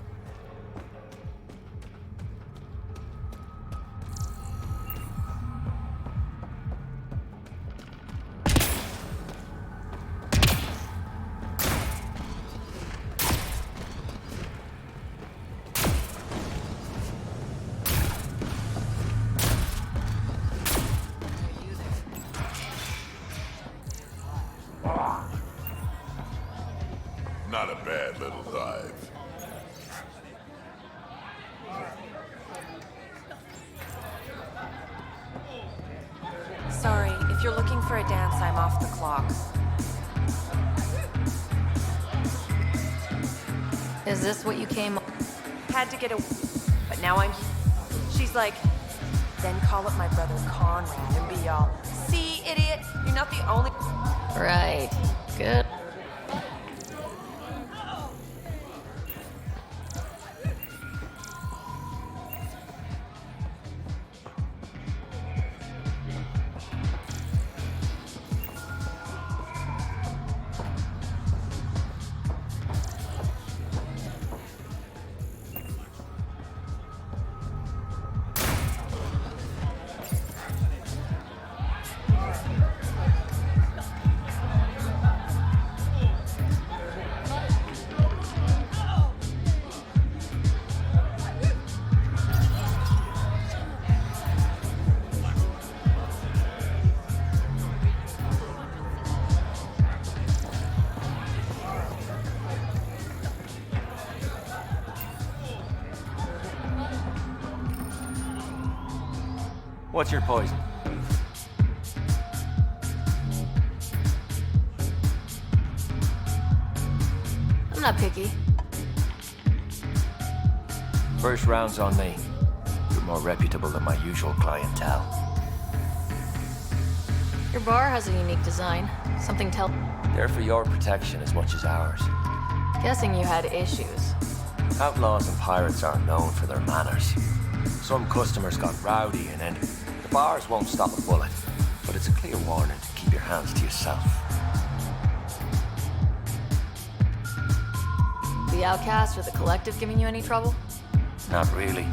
Not a bad little dive. Sorry, if you're looking for a dance, I'm off the clock. Is this what you came... Had to get a... But now I'm... She's like... Then call up my brother Conrad and be all... See, idiot, you're not the only... Right. Good. What's your poison? I'm not picky. First round's on me. You're more reputable than my usual clientele. Your bar has a unique design. Something tell... They're for your protection as much as ours. Guessing you had issues. Outlaws and pirates aren't known for their manners. Some customers got rowdy and then the bars won't stop a bullet. But it's a clear warning to keep your hands to yourself. The outcasts or the collective giving you any trouble? Not really.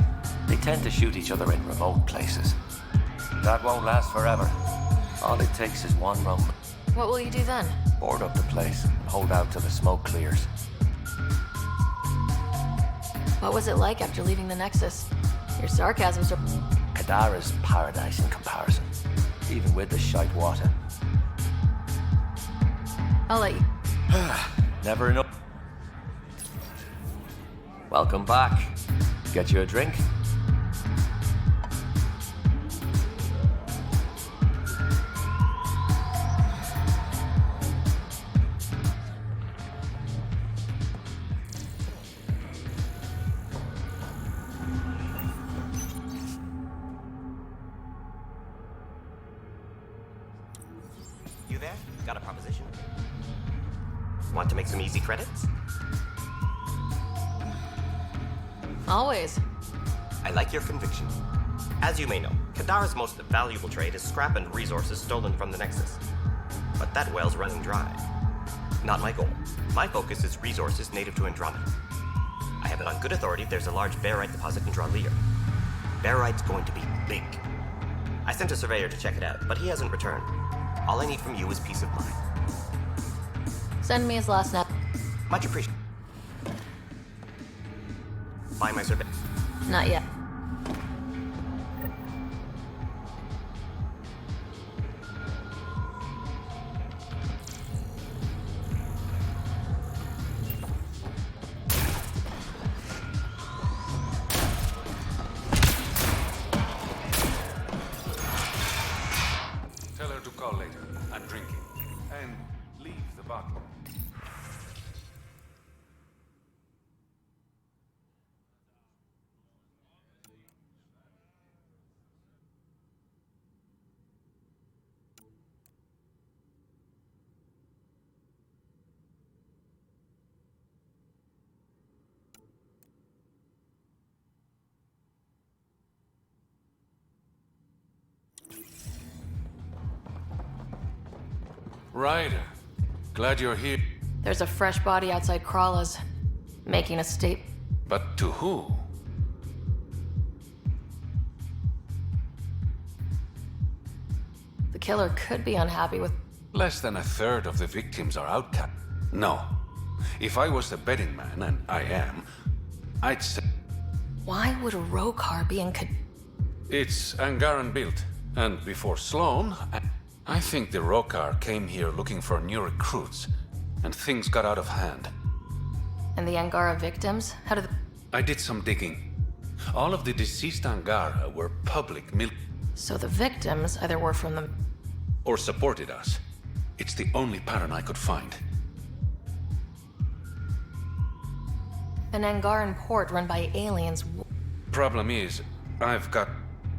They tend to shoot each other in remote places. That won't last forever. All it takes is one rum. What will you do then? Board up the place and hold out till the smoke clears. What was it like after leaving the Nexus? Your sarcasm's... Kadara's paradise in comparison, even with the shite water. I'll let you... Never enough. Welcome back. Get you a drink? Want to make some easy credits? Always. I like your conviction. As you may know, Kadara's most valuable trade is scrap and resources stolen from the Nexus. But that well's running dry. Not my goal. My focus is resources native to Andromeda. I have it on good authority there's a large barite deposit in Dralier. Barite's going to be big. I sent a surveyor to check it out, but he hasn't returned. All I need from you is peace of mind. Send me his last nap. Much appreciated. Buy my survey. Not yet. Tell her to call later. I'm drinking. And leave the bottle. Ryder, glad you're here. There's a fresh body outside Krala's, making a state. But to who? The killer could be unhappy with. Less than a third of the victims are outcast. No. If I was the betting man, and I am, I'd say... Why would a Rokar be in It's Angaran built, and before Sloan, I think the Rokar came here looking for new recruits, and things got out of hand. And the Angara victims? How did I did some digging. All of the deceased Angara were public So the victims either were from the... or supported us. It's the only pattern I could find. An Angaran port run by aliens. Problem is, I've got...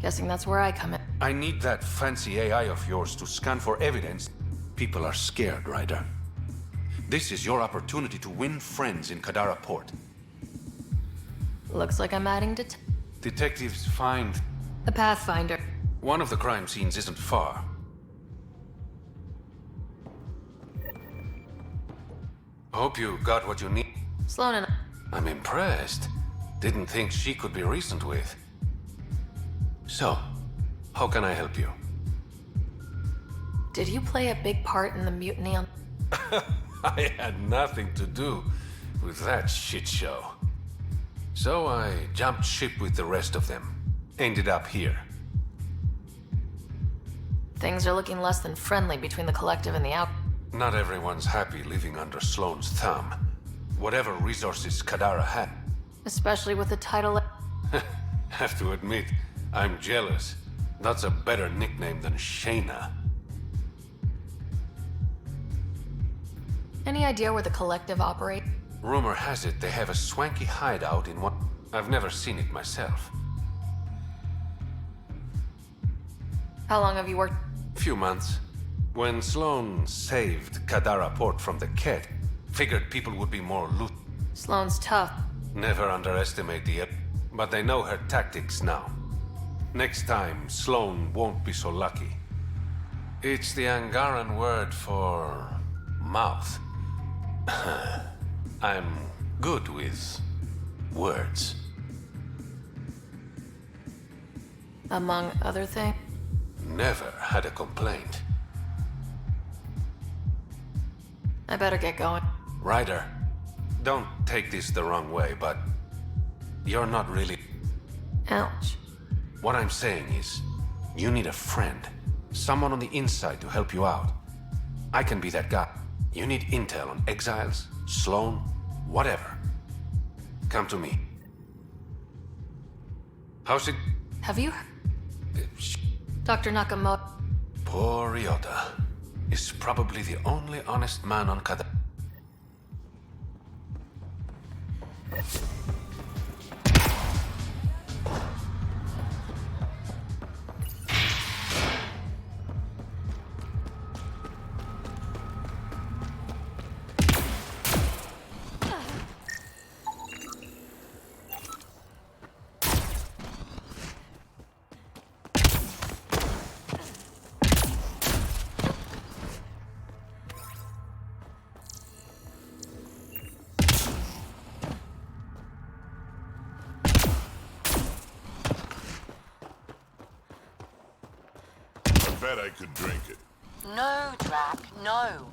Guessing that's where I come in. I need that fancy AI of yours to scan for evidence. People are scared, Ryder. This is your opportunity to win friends in Kadara Port. Looks like I'm adding Detectives find... a Pathfinder. One of the crime scenes isn't far. Hope you got what you need. Sloan and... I'm impressed. Didn't think she could be reasoned with. So, how can I help you? Did you play a big part in the mutiny on... I had nothing to do with that shit show. So I jumped ship with the rest of them. Ended up here. Things are looking less than friendly between the Collective and the Out... Not everyone's happy living under Sloan's thumb. Whatever resources Kadara had. Especially with the title... Have to admit, I'm jealous. That's a better nickname than Shayna. Any idea where the Collective operate? Rumor has it they have a swanky hideout in one... I've never seen it myself. How long have you worked? Few months. When Sloan saved Kadara Port from the Kett, figured people would be more loot. Sloan's tough. Never underestimate the... But they know her tactics now. Next time, Sloan won't be so lucky. It's the Angaran word for... mouth. I'm good with... words. Among other things? Never had a complaint. I better get going. Ryder, don't take this the wrong way, but... You're not really... Ouch. What I'm saying is, you need a friend. Someone on the inside to help you out. I can be that guy. You need intel on exiles, Sloan, whatever. Come to me. How's it... Have you... Dr. Nakamoto... Poor Ryota is probably the only honest man on Kadara. bet I could drink it. No, Drac, no.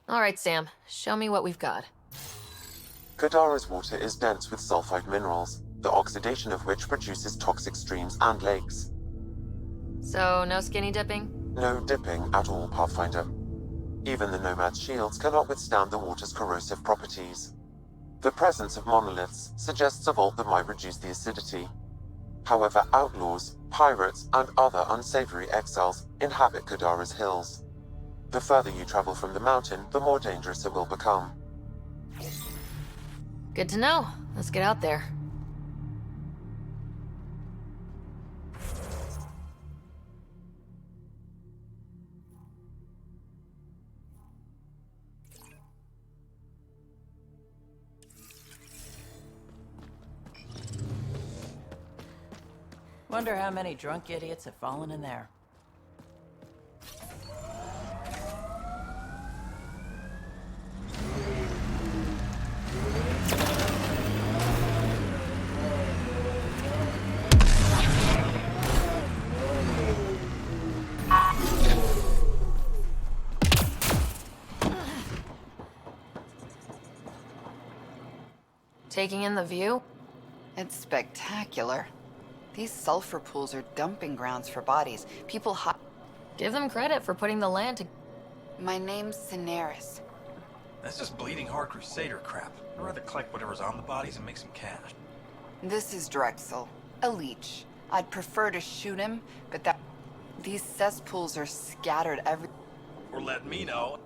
All right, Sam. Show me what we've got. Kadara's water is dense with sulfide minerals, the oxidation of which produces toxic streams and lakes. So, no skinny dipping? No dipping at all, Pathfinder. Even the Nomad's shields cannot withstand the water's corrosive properties. The presence of monoliths suggests a vault that might reduce the acidity. However, outlaws, pirates, and other unsavory exiles inhabit Kadara's hills. The further you travel from the mountain, the more dangerous it will become. Good to know. Let's get out there. Wonder how many drunk idiots have fallen in there. Taking in the view? It's spectacular. These sulfur pools are dumping grounds for bodies. People Give them credit for putting the land to... My name's Cineris. That's just bleeding heart crusader crap. I'd rather collect whatever's on the bodies and make some cash. This is Drexel, a leech. I'd prefer to shoot him, but these cesspools are scattered every... Or let me know.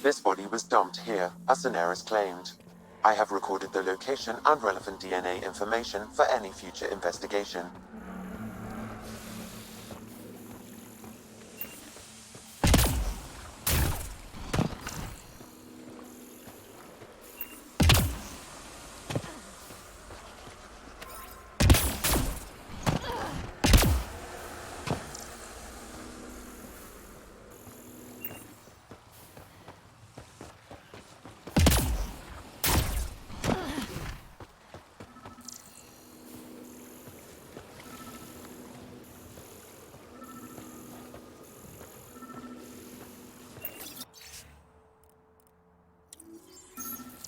This body was dumped here, as Cineris claimed. I have recorded the location and relevant DNA information for any future investigation.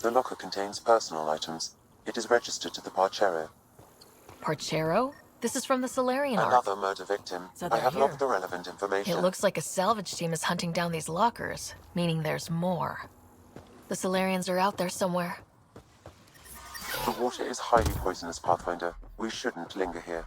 The locker contains personal items. It is registered to the Parcero. Parcero? This is from the Solarian Ark. Another murder victim. So I they're have here. logged the relevant information. It looks like a salvage team is hunting down these lockers, meaning there's more. The Solarians are out there somewhere. The water is highly poisonous, Pathfinder. We shouldn't linger here.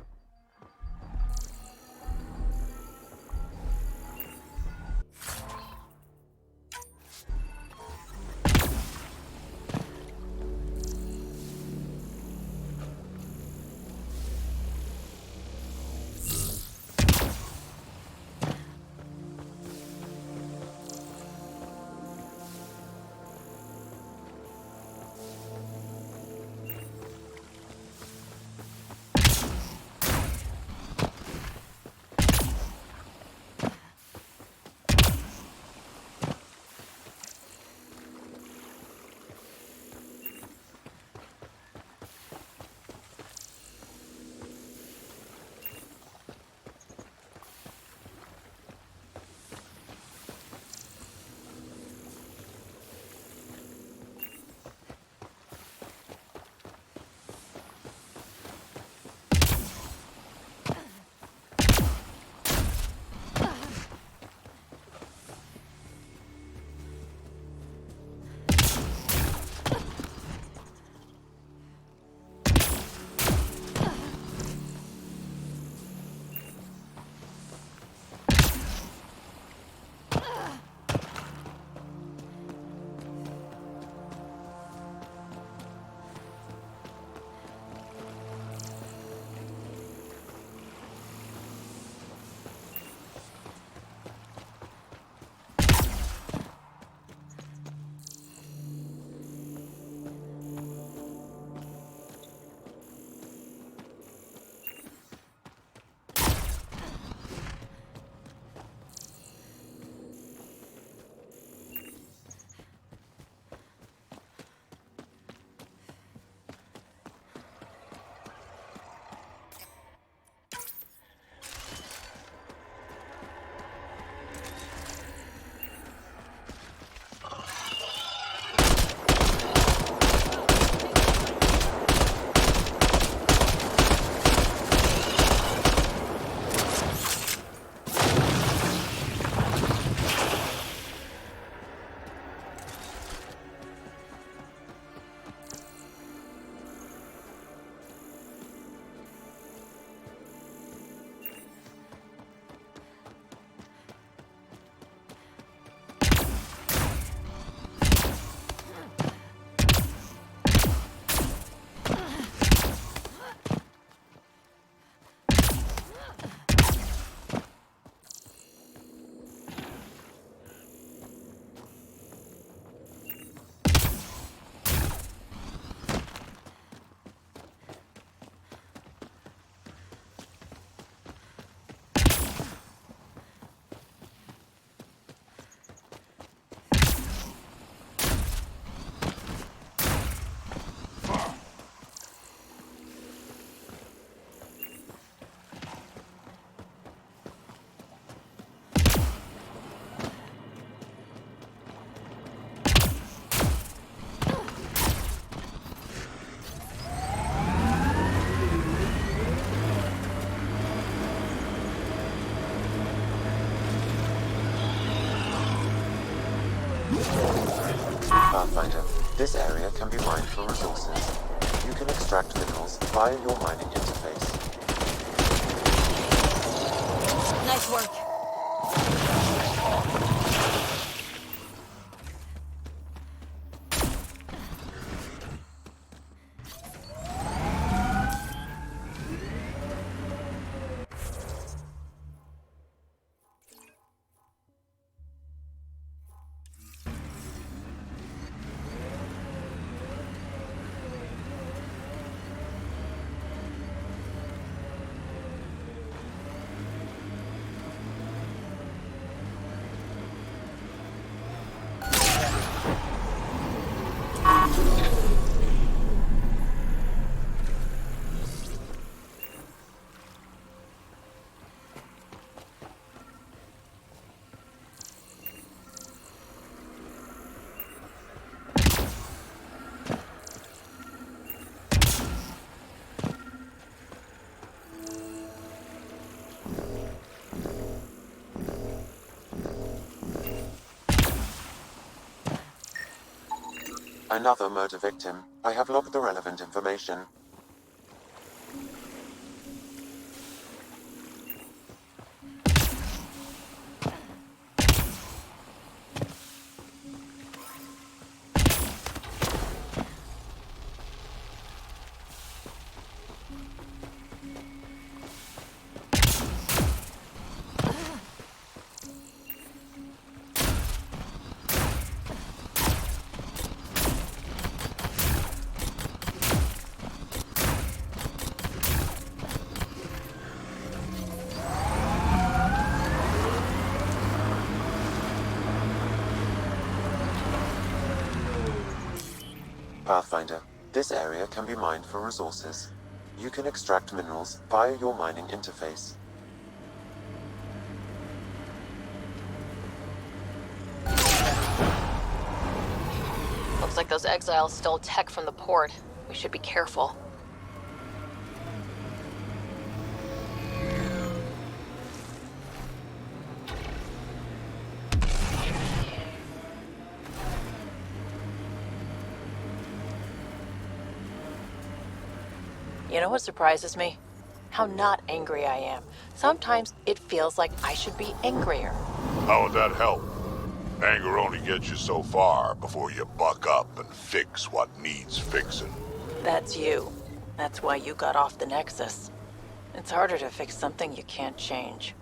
Pathfinder, this area can be mined for resources. You can extract minerals via your mining interface. Nice work. Another murder victim. I have logged the relevant information. Pathfinder, this area can be mined for resources. You can extract minerals via your mining interface. Looks like those exiles stole tech from the port. We should be careful. You know what surprises me? How not angry I am. Sometimes it feels like I should be angrier. How would that help? Anger only gets you so far before you buck up and fix what needs fixing. That's you. That's why you got off the Nexus. It's harder to fix something you can't change.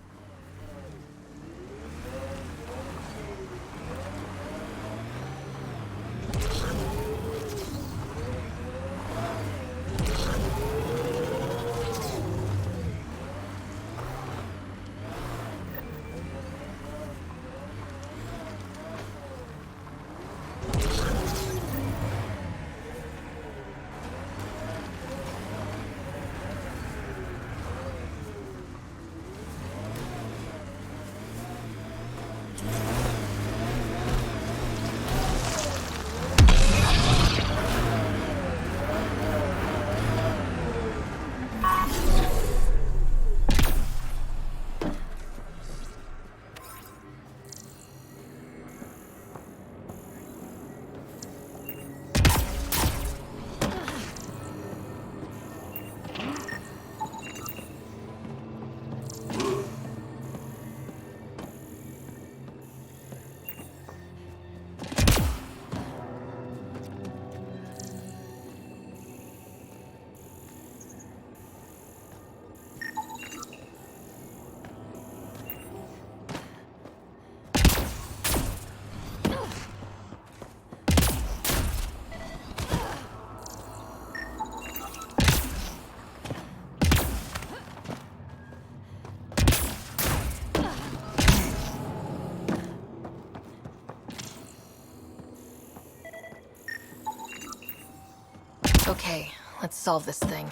Okay, let's solve this thing.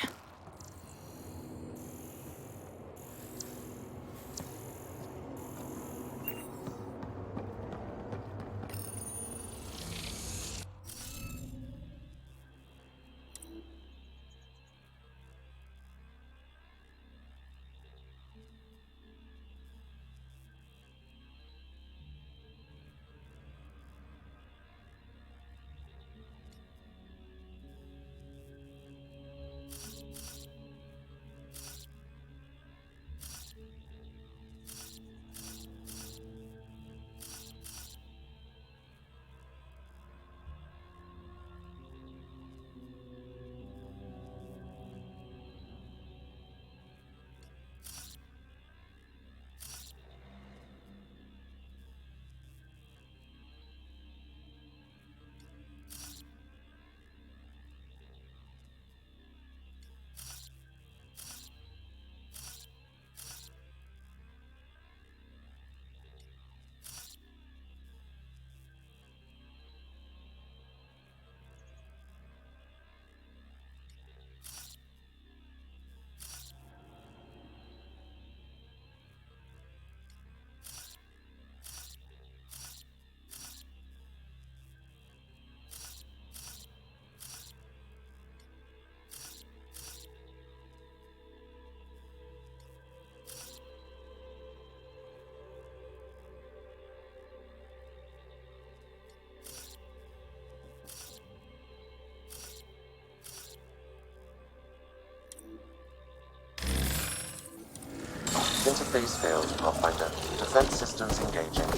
Interface failed, Pathfinder. Defense systems engaging.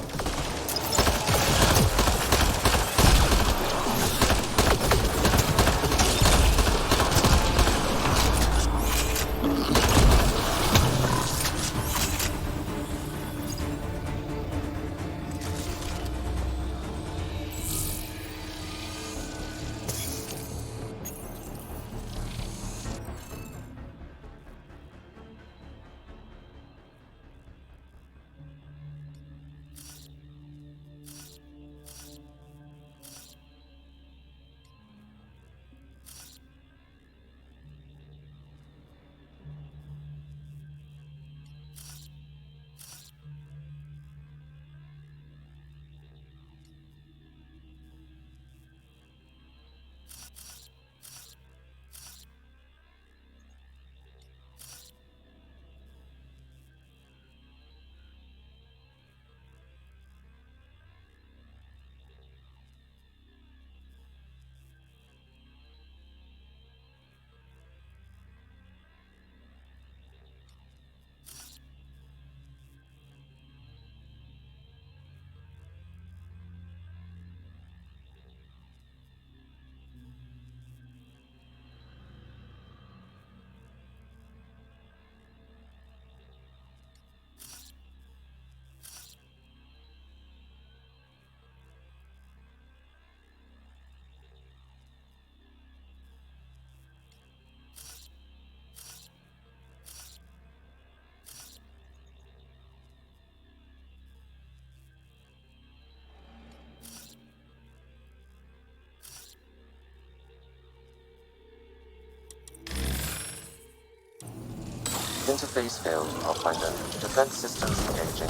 Interface failed, Pathfinder. Defense systems engaging.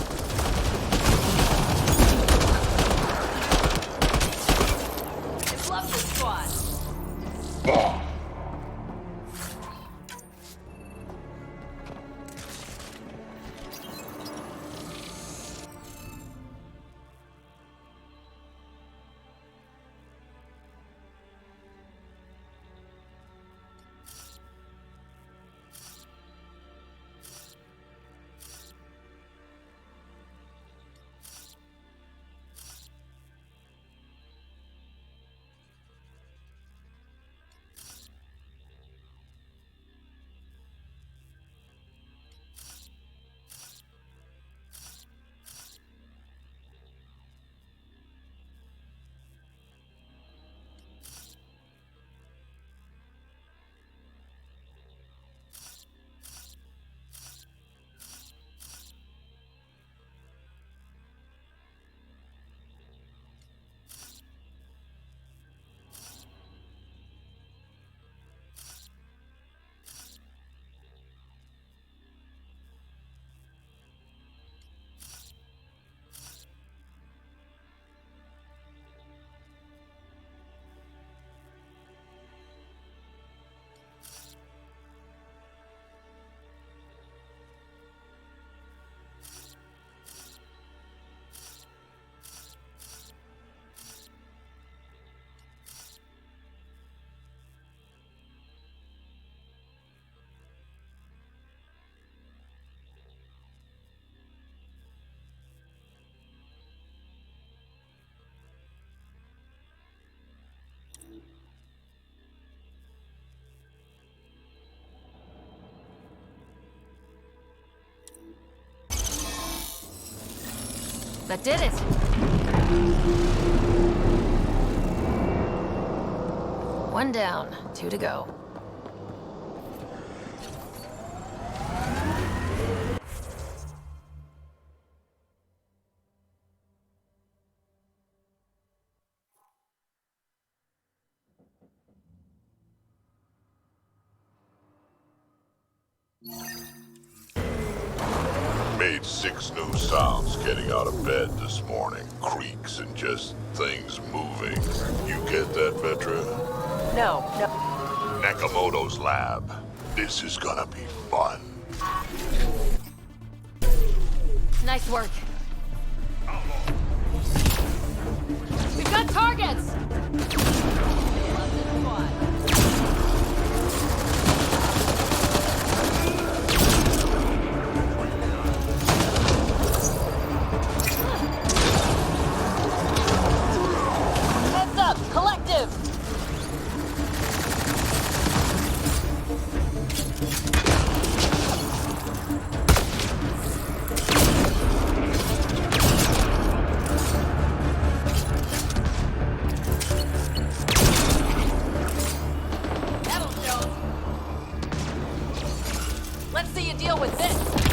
It's left the squad. That did it! One down, 2 to go. Made 6 new sounds getting out of bed this morning. Creaks and just things moving. You get that, Vetra? No. Nakamoto's lab. This is gonna be fun. Nice work. We've got targets! see you deal with this.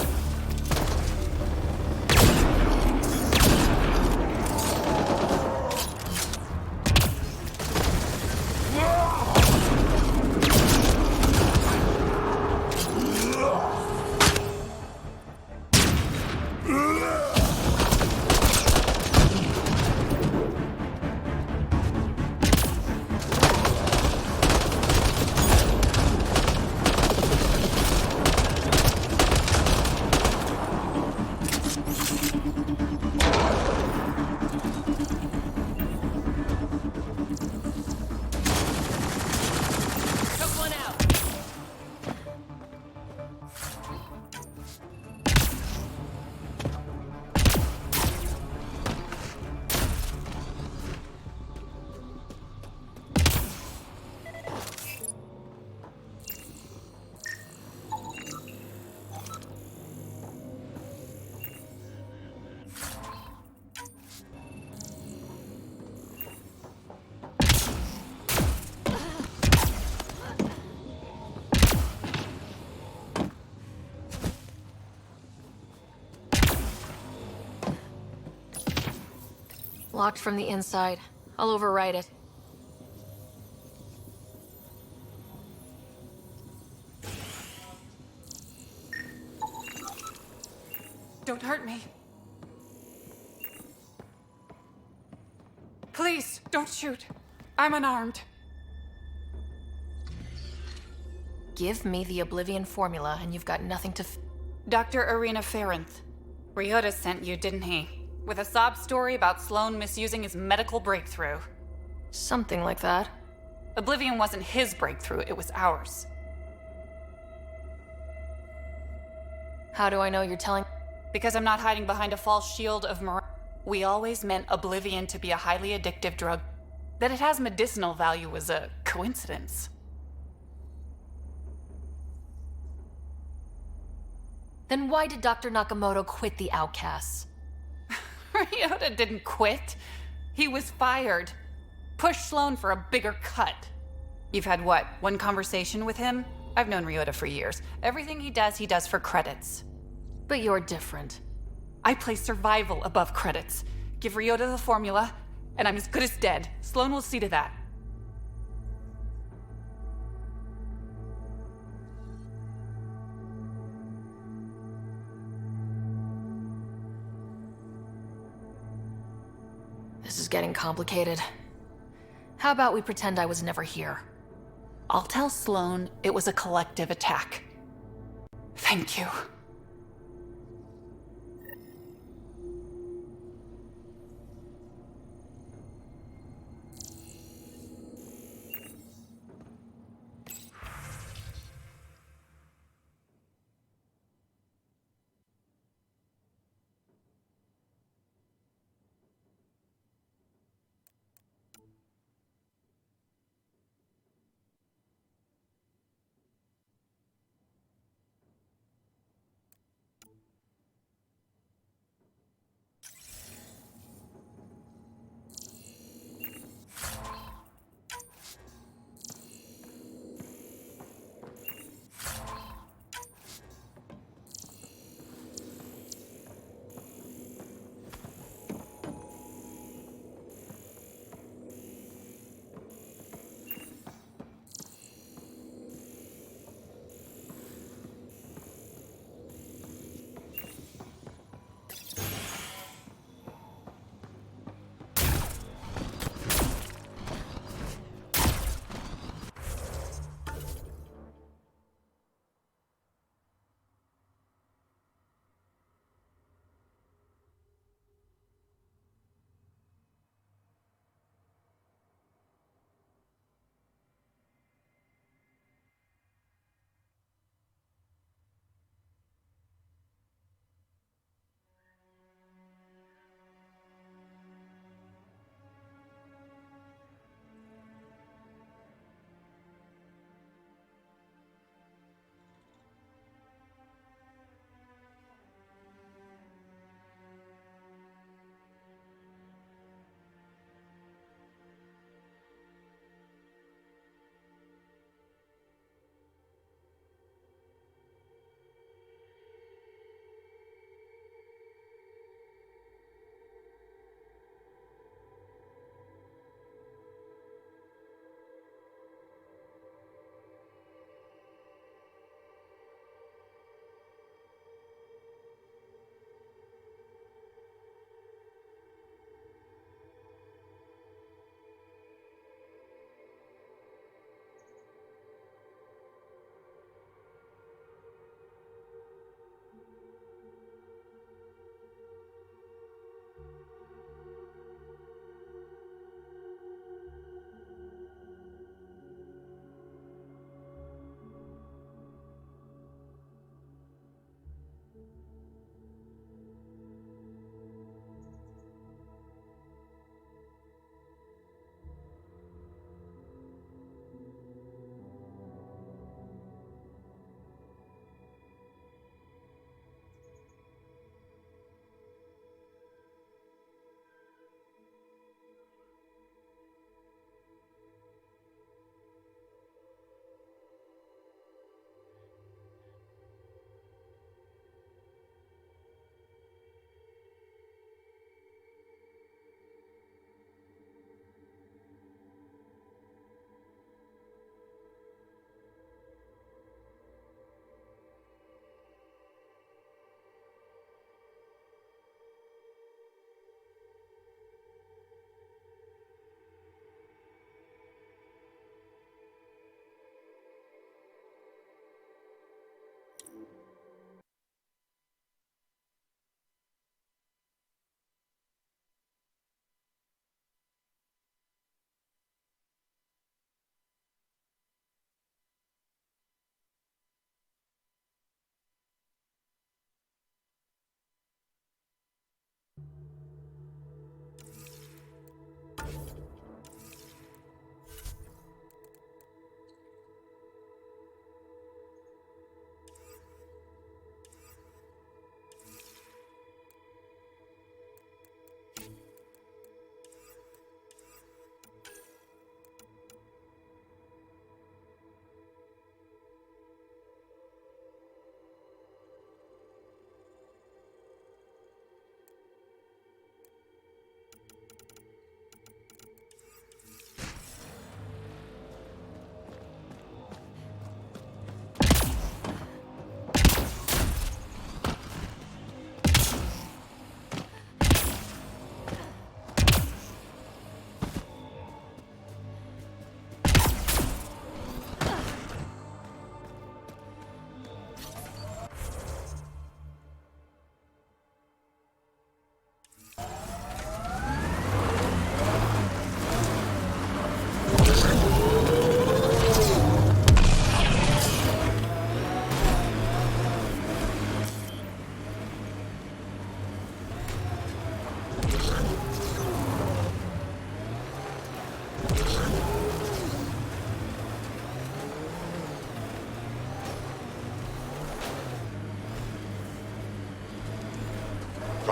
Locked from the inside. I'll override it. Don't hurt me. Please, don't shoot. I'm unarmed. Give me the Oblivion formula and you've got nothing to Dr. Arena Ferenth. Ryota sent you, didn't he? With a sob story about Sloan misusing his medical breakthrough. Something like that. Oblivion wasn't his breakthrough, it was ours. How do I know you're telling? Because I'm not hiding behind a false shield of We always meant Oblivion to be a highly addictive drug. That it has medicinal value was a coincidence. Then why did Dr. Nakamoto quit the Outcasts? Ryota didn't quit. He was fired. Pushed Sloan for a bigger cut. You've had what, one conversation with him? I've known Ryota for years. Everything he does for credits. But you're different. I place survival above credits. Give Ryota the formula, and I'm as good as dead. Sloan will see to that. This is getting complicated. How about we pretend I was never here? I'll tell Sloan it was a collective attack. Thank you.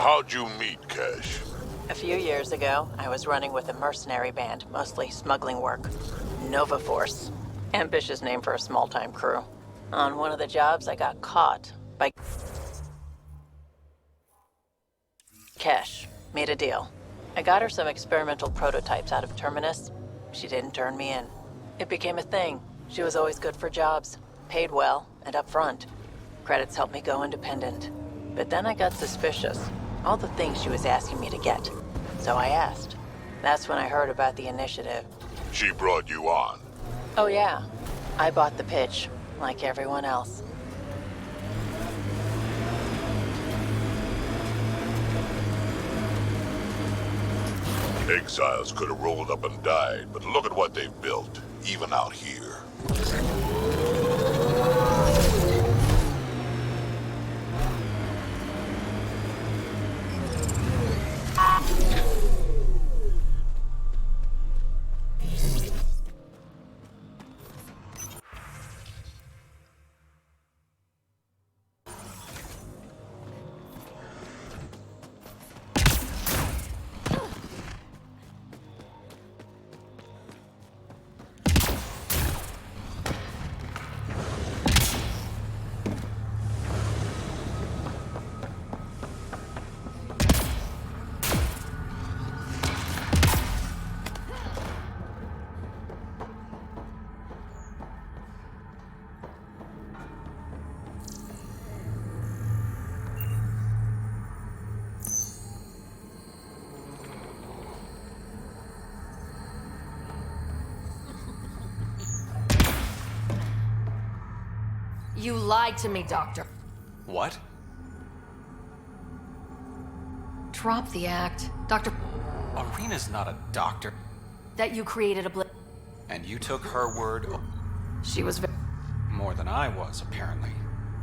How'd you meet Cash? A few years ago, I was running with a mercenary band, mostly smuggling work. Nova Force. Ambitious name for a small-time crew. On one of the jobs, I got caught by Kesh. Made a deal. I got her some experimental prototypes out of Terminus. She didn't turn me in. It became a thing. She was always good for jobs. Paid well, and upfront. Credits helped me go independent. But then I got suspicious. All the things she was asking me to get. So I asked. That's when I heard about the initiative. She brought you on. Oh yeah. I bought the pitch, like everyone else. Exiles could have rolled up and died, but look at what they've built, even out here. You lied to me, Doctor. What? Drop the act. Doctor, Arena's not a doctor. that you created a And you took her word She was more than I was, apparently.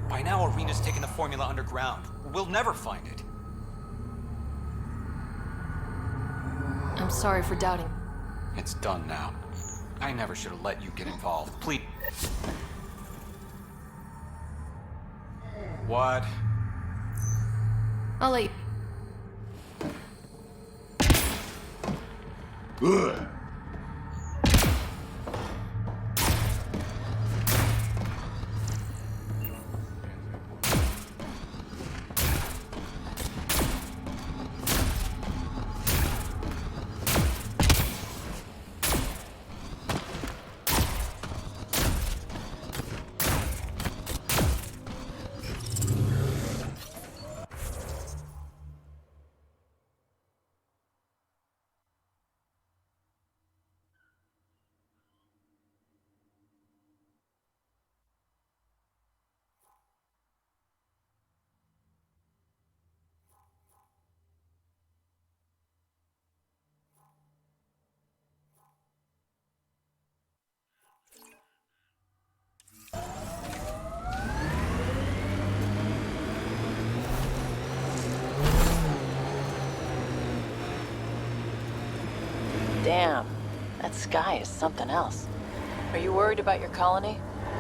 By now, Arena's taken the formula underground. We'll never find it. I'm sorry for doubting. It's done now. I never should have let you get involved. Please. What? I'll let you. Ugh. Damn, that sky is something else. Are you worried about your colony?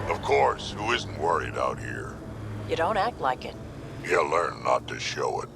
Of course, who isn't worried out here? You don't act like it. You learn not to show it.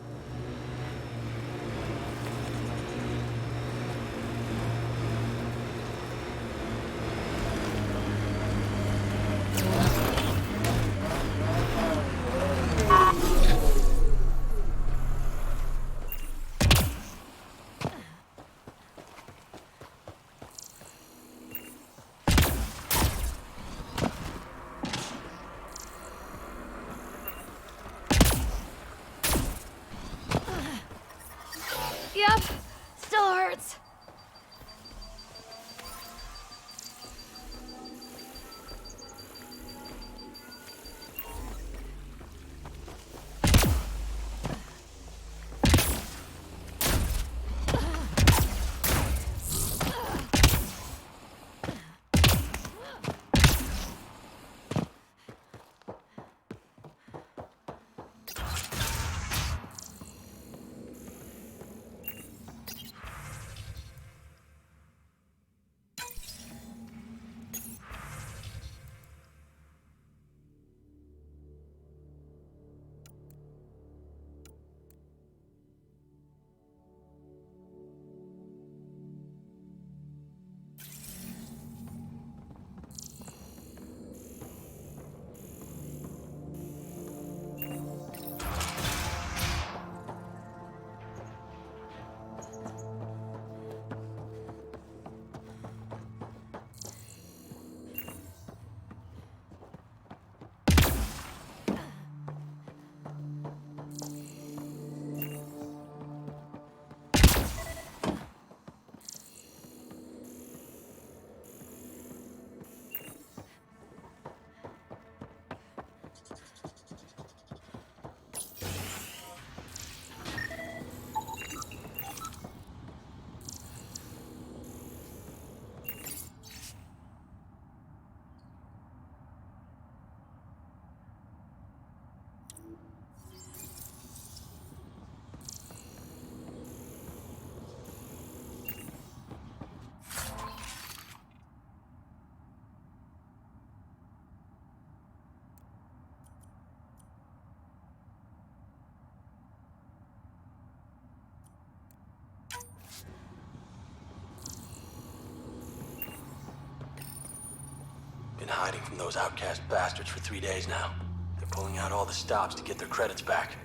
hiding from those outcast bastards for 3 days now. They're pulling out all the stops to get their credits back.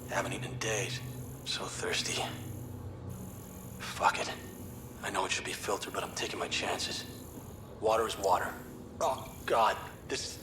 Haven't eaten in days. So thirsty. Fuck it. I know it should be filtered, but I'm taking my chances. Water is water. Oh, God. This...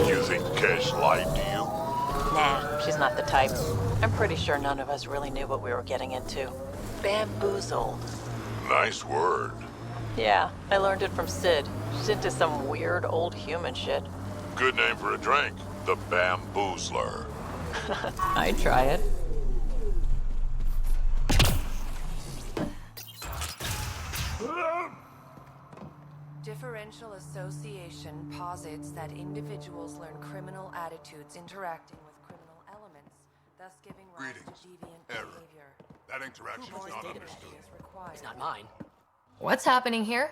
You think Kesh lied to you? Nah, she's not the type. I'm pretty sure none of us really knew what we were getting into. Bamboozled. Nice word. Yeah, I learned it from Sid. She's into some weird old human shit. Good name for a drink. The Bamboozler. I'd try it. Differential association posits that individuals learn criminal attitudes interacting with criminal elements, thus giving rise to deviant behavior. That interaction is not Database understood. is required. It's not mine. What's happening here?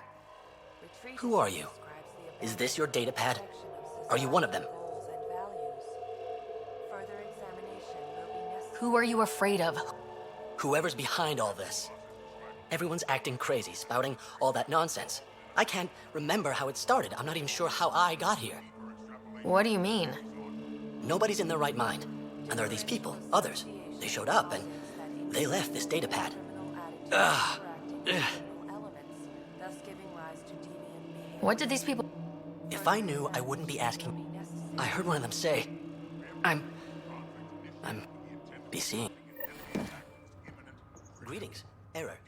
Who are you? Is this your data pad? Are you one of them? Further examination will be necessary. Who are you afraid of? Whoever's behind all this. Everyone's acting crazy, spouting all that nonsense. I can't remember how it started. I'm not even sure how I got here. What do you mean? Nobody's in their right mind. And there are these people, others. They showed up and they left this data pad. Ugh. Thus giving rise to deviant behavior. What did these people... If I knew, I wouldn't be asking. I heard one of them say, I'm be seeing. Greetings. Error.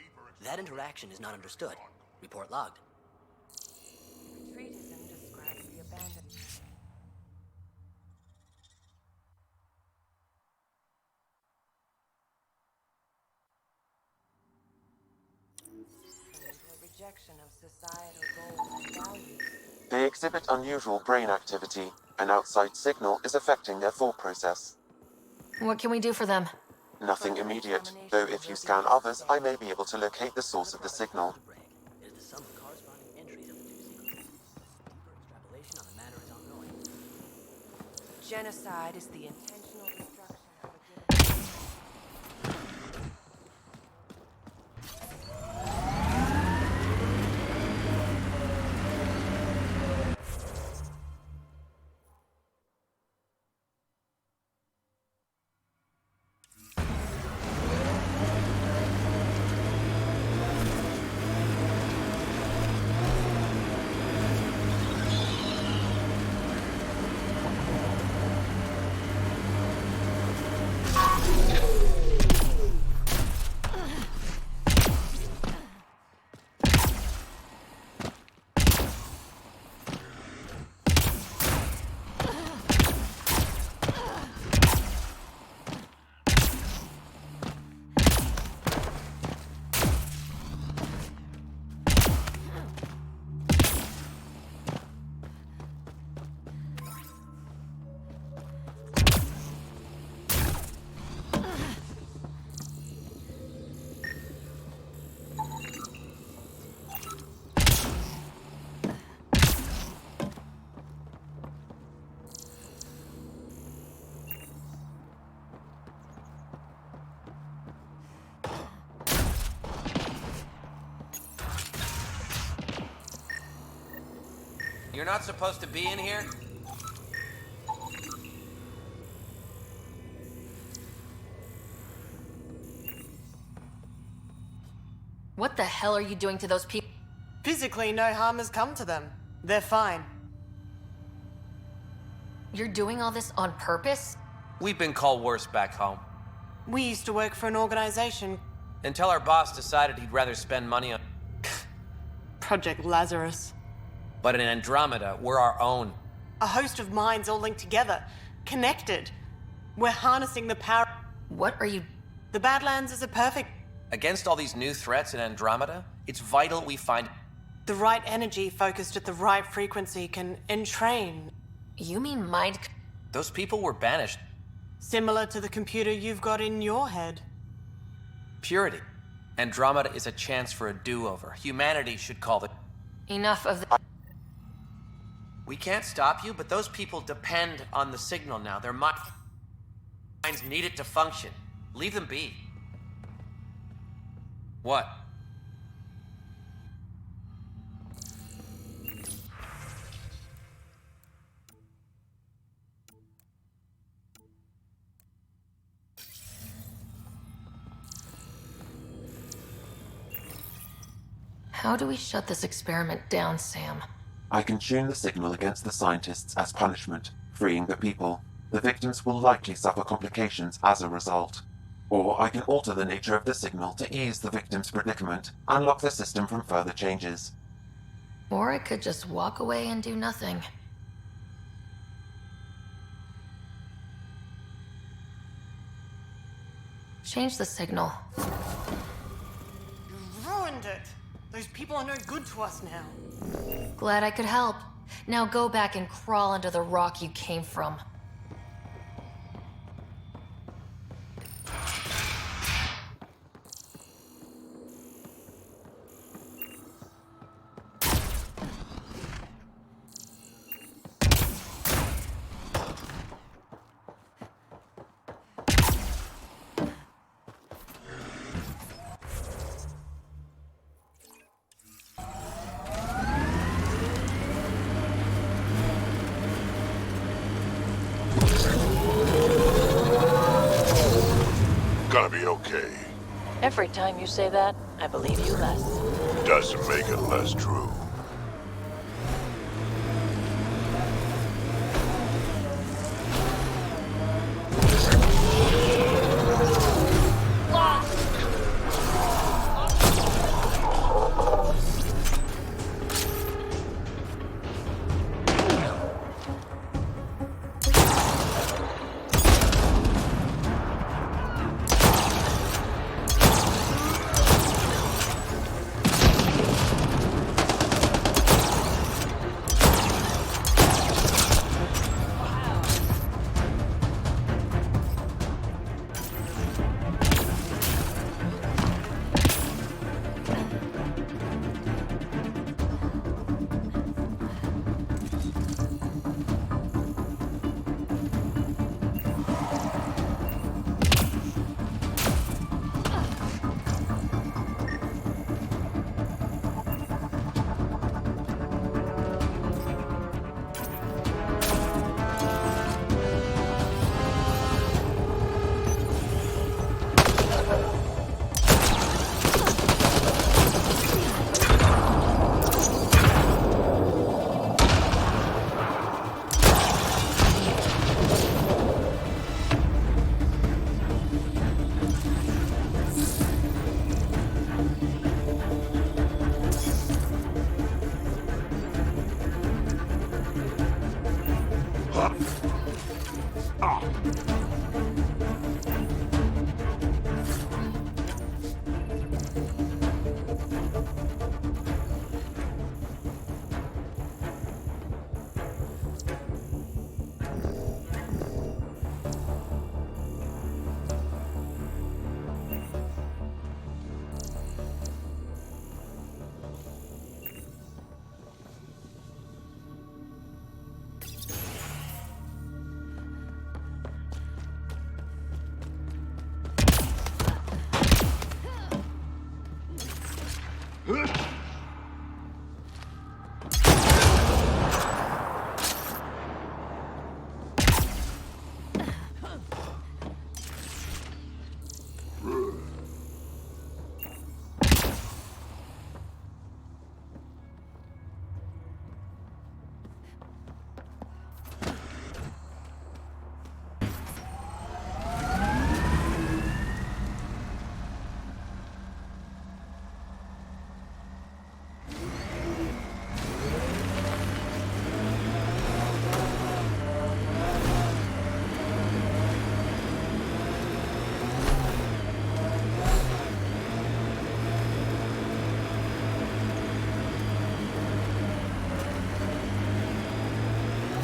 That interaction is not understood. Report logged. Treatism describes the abandoned. Rejection of societal goals and values. They exhibit unusual brain activity. An outside signal is affecting their thought process. What can we do for them? Nothing immediate, though if you scan others, I may be able to locate the source of the signal. Genocide is the intentional destruction of a given. You're not supposed to be in here? What the hell are you doing to those people? Physically, no harm has come to them. They're fine. You're doing all this on purpose? We've been called worse back home. We used to work for an organization. Until our boss decided he'd rather spend money on... Project Lazarus. But in Andromeda, we're our own. A host of minds all linked together. Connected. We're harnessing the power... What are you... The Badlands is a perfect... Against all these new threats in Andromeda, it's vital we find... The right energy focused at the right frequency can entrain. You mean mind... Those people were banished. Similar to the computer you've got in your head. Purity. Andromeda is a chance for a do-over. Humanity should call it... Enough of the... We can't stop you, but those people depend on the signal now. Their minds need it to function. Leave them be. What? How do we shut this experiment down, Sam? I can tune the signal against the scientists as punishment, freeing the people. The victims will likely suffer complications as a result. Or I can alter the nature of the signal to ease the victim's predicament, unlock the system from further changes. Or I could just walk away and do nothing. Change the signal. You ruined it! Those people are no good to us now. Glad I could help. Now go back and crawl under the rock you came from. Gonna be okay. Every time you say that, I believe you less. Doesn't make it less true.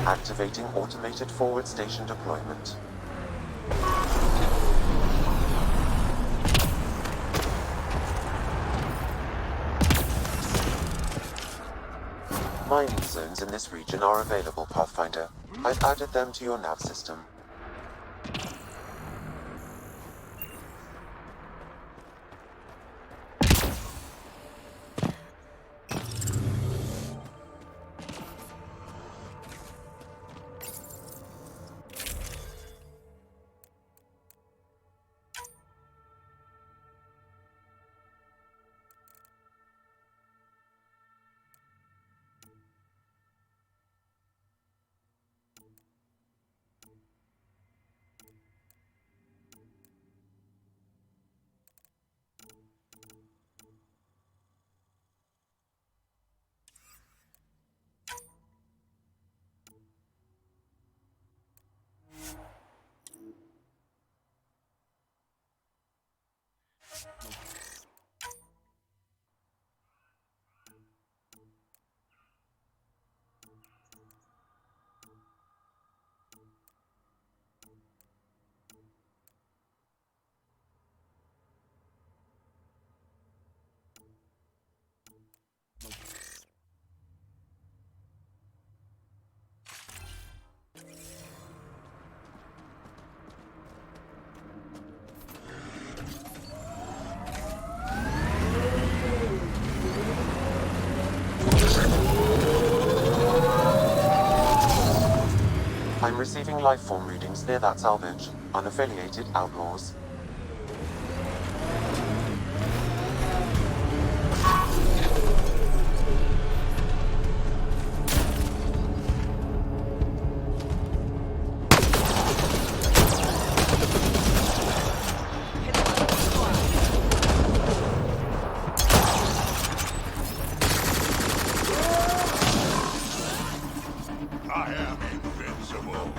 Activating automated forward station deployment. Mining zones in this region are available, Pathfinder. I've added them to your nav system. I'm receiving lifeform readings near that salvage. Unaffiliated outlaws. I am invincible.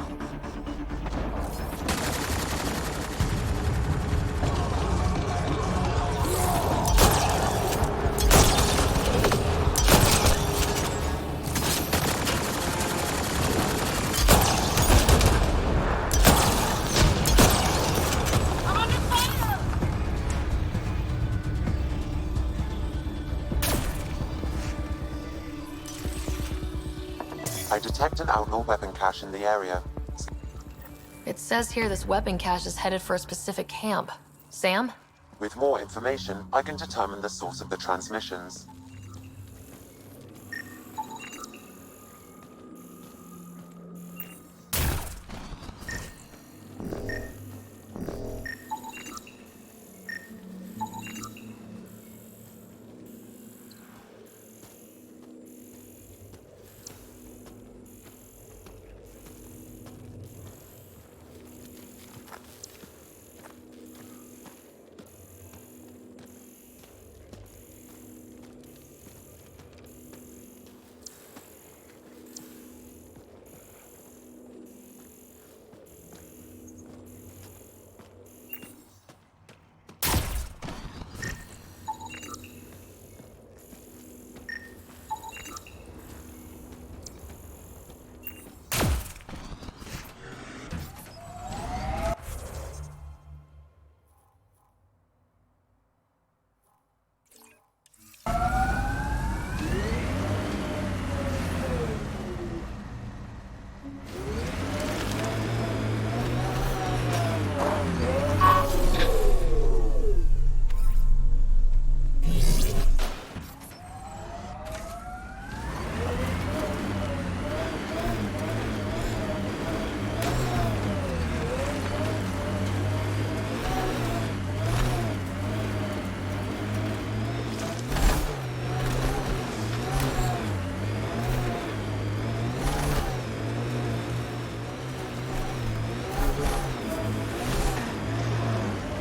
I detect an outlaw weapon cache in the area. It says here this weapon cache is headed for a specific camp. Sam? With more information, I can determine the source of the transmissions.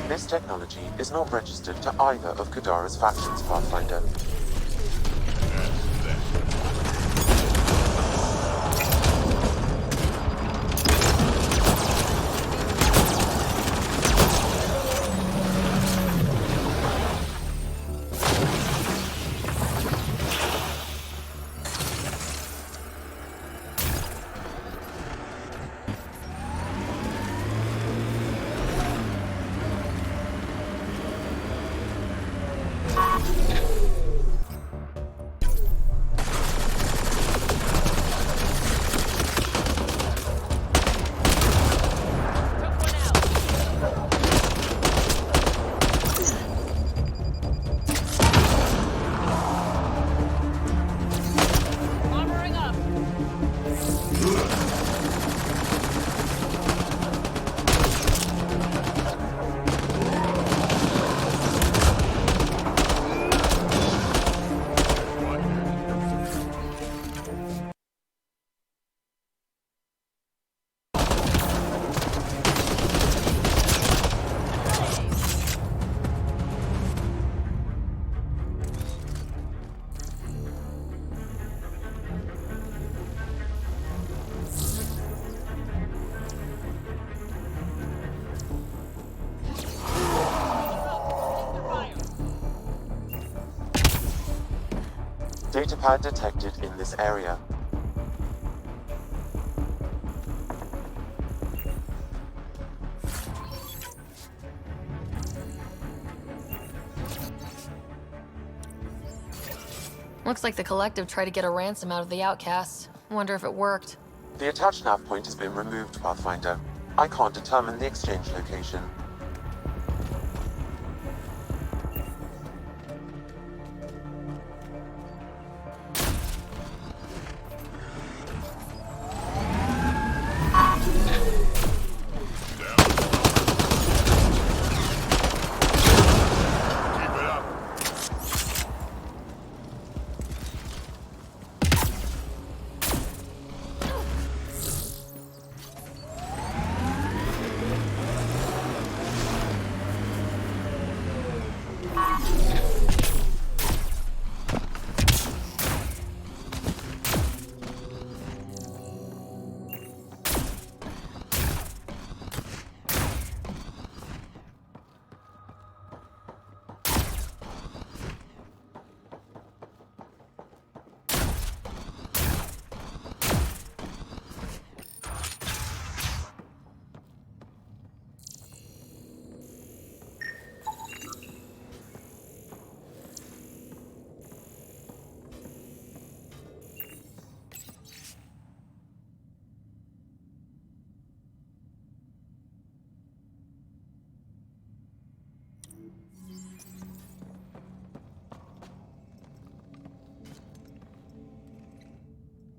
This technology is not registered to either of Kadara's factions, Pathfinder. Datapad detected in this area. Looks like the Collective tried to get a ransom out of the outcasts. Wonder if it worked. The attached nav point has been removed, Pathfinder. I can't determine the exchange location.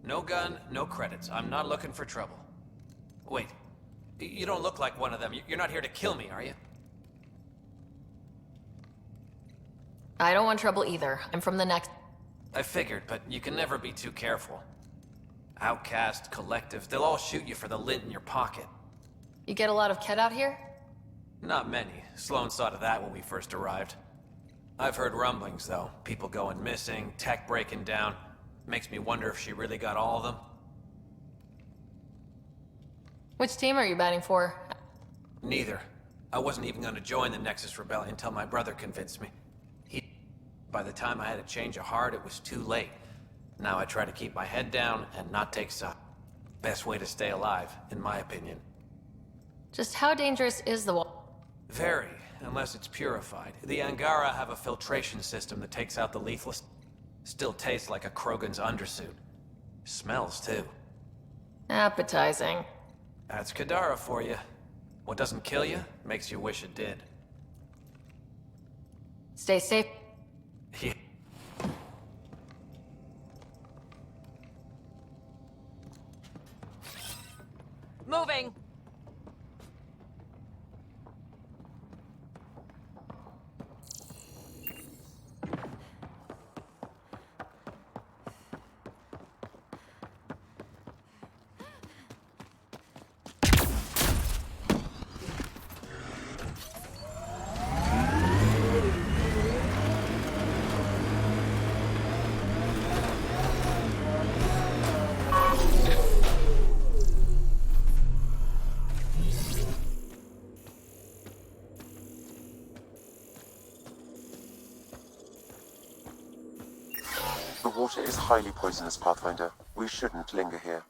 No gun, no credits. I'm not looking for trouble. Wait, you don't look like one of them. You're not here to kill me, are you? I don't want trouble either. I'm from the next... I figured, but you can never be too careful. Outcast, Collective, they'll all shoot you for the lint in your pocket. You get a lot of Ked out here? Not many. Sloan saw to that when we first arrived. I've heard rumblings, though. People going missing, tech breaking down. Makes me wonder if she really got all of them. Which team are you batting for? Neither. I wasn't even going to join the Nexus Rebellion until my brother convinced me. By the time I had a change of heart, it was too late. Now I try to keep my head down and not take sides. Best way to stay alive, in my opinion. Just how dangerous is the wall? Very, unless it's purified. The Angara have a filtration system that takes out the lethal... Still tastes like a Krogan's undersuit. Smells, too. Appetizing. That's Kadara for you. What doesn't kill you, makes you wish it did. Stay safe. Yeah. Moving. The water is highly poisonous, Pathfinder. We shouldn't linger here.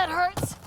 that hurts.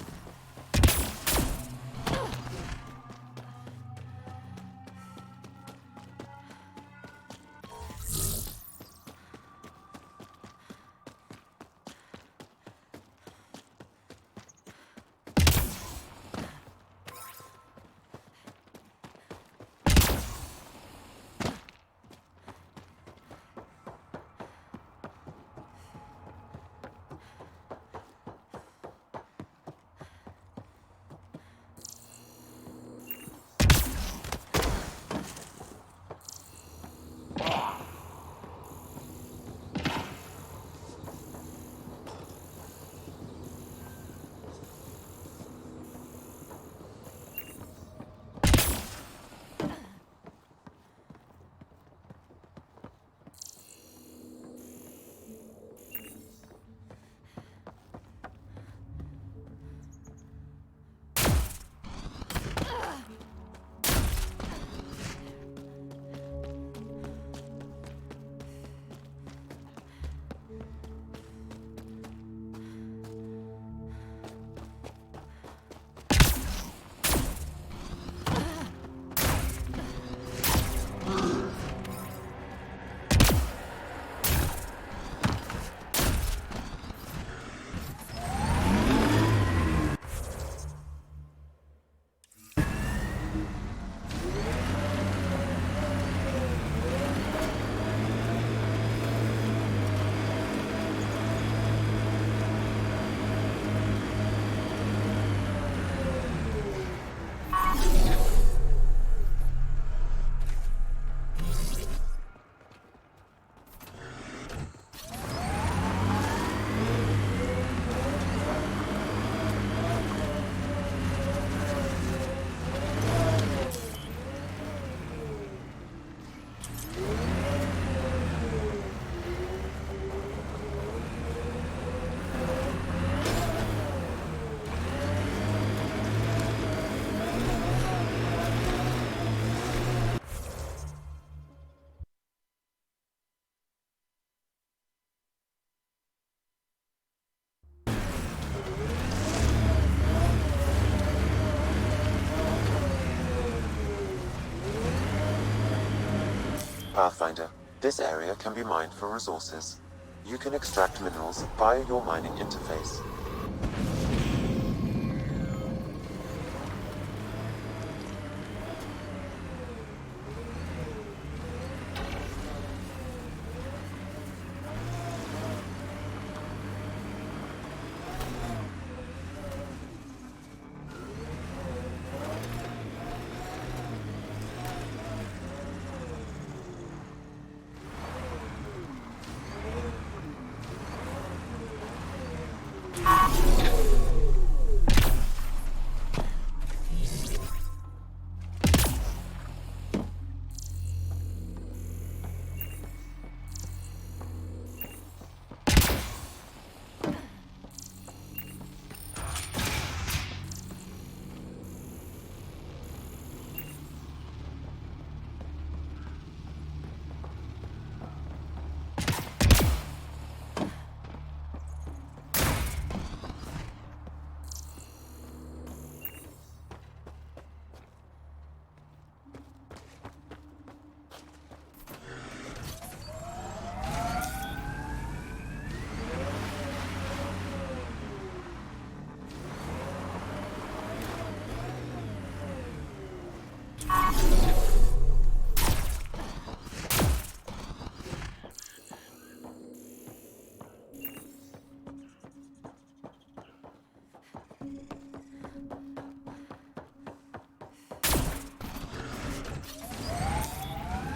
Pathfinder, this area can be mined for resources. You can extract minerals via your mining interface.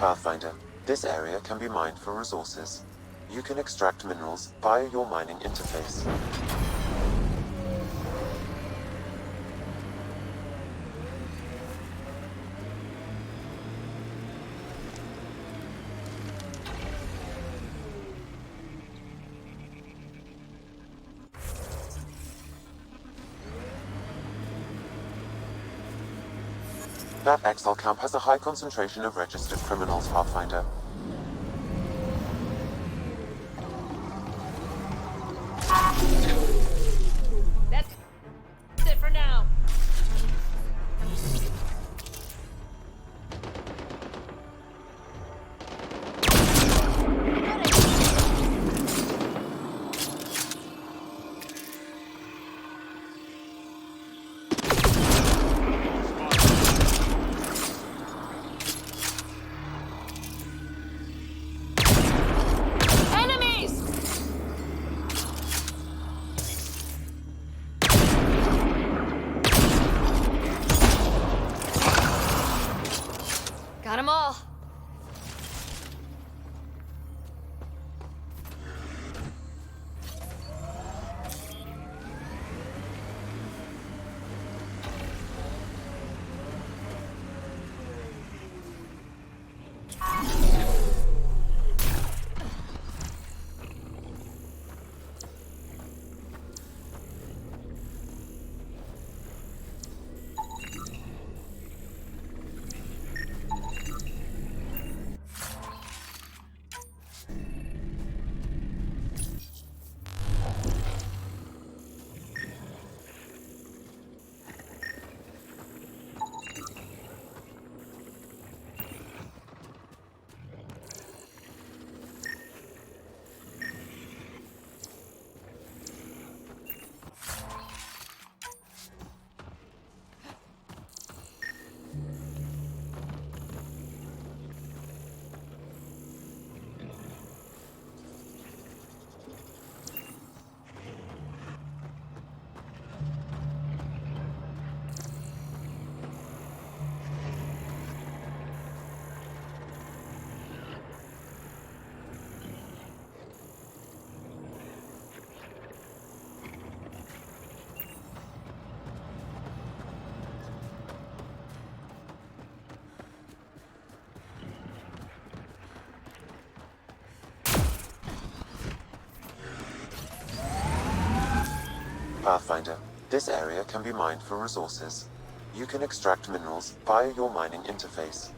Pathfinder, this area can be mined for resources. You can extract minerals via your mining interface. That exile camp has a high concentration of registered criminals, Pathfinder. Got 'em all. Pathfinder, this area can be mined for resources. You can extract minerals via your mining interface.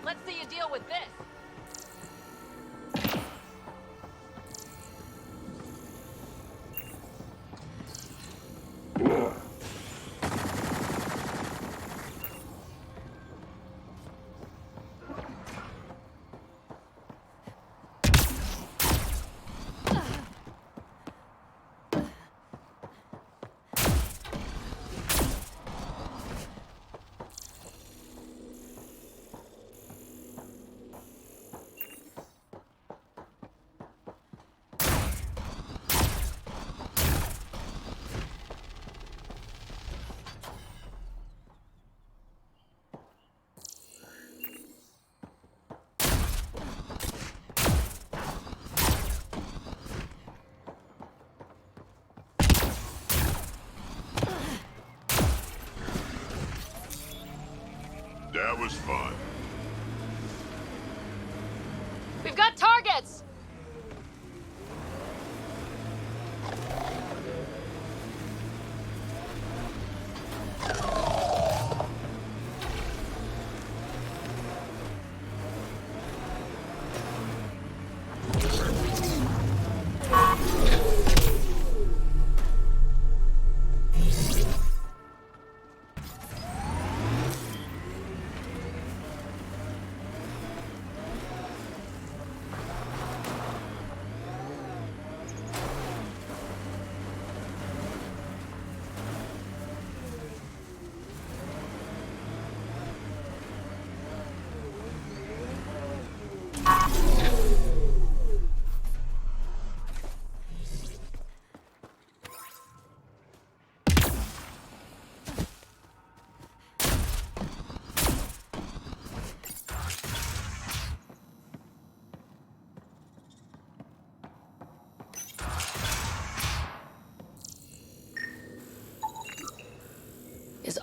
Let's see you deal with this. That was fun. We've got targets!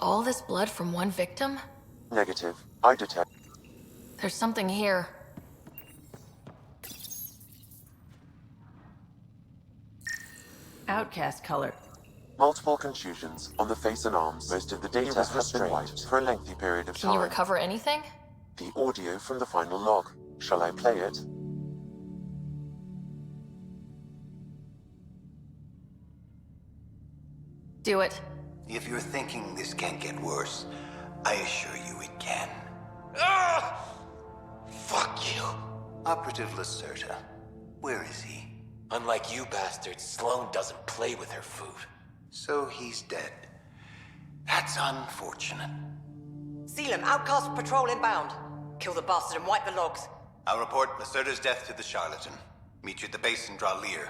all this blood from one victim? Negative. I detect. There's something here. Outcast color. Multiple contusions on the face and arms. Most of the data has been wiped for a lengthy period of time. Can you recover anything? The audio from the final log. Shall I play it? Do it. If you're thinking this can't get worse, I assure you it can. Ah! Fuck you. Operative Lacerta. Where is he? Unlike you bastards, Sloane doesn't play with her food. So he's dead. That's unfortunate. Seal him. Outcast patrol inbound. Kill the bastard and wipe the logs. I'll report Lacerta's death to the charlatan. Meet you at the base and draw Lear.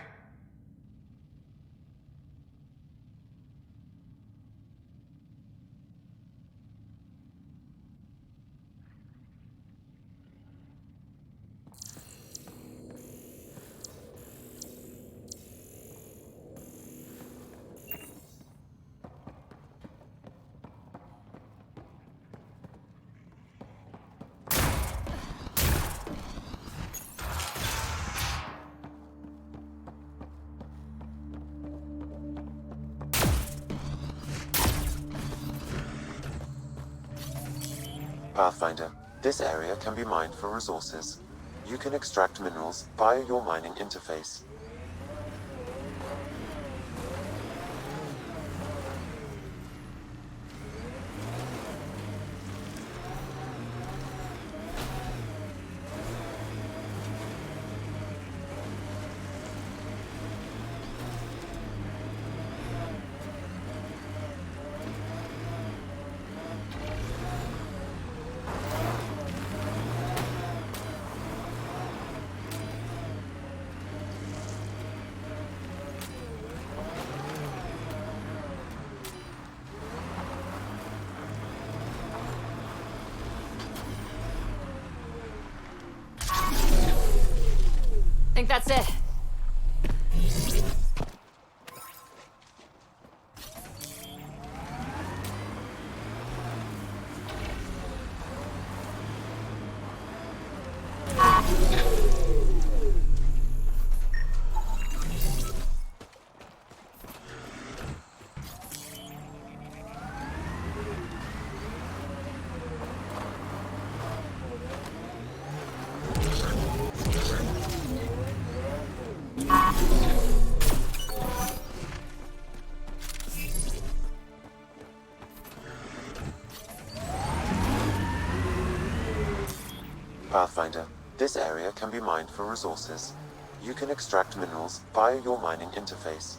Pathfinder. This area can be mined for resources. You can extract minerals via your mining interface. I think that's it. Pathfinder. This area can be mined for resources. You can extract minerals via your mining interface.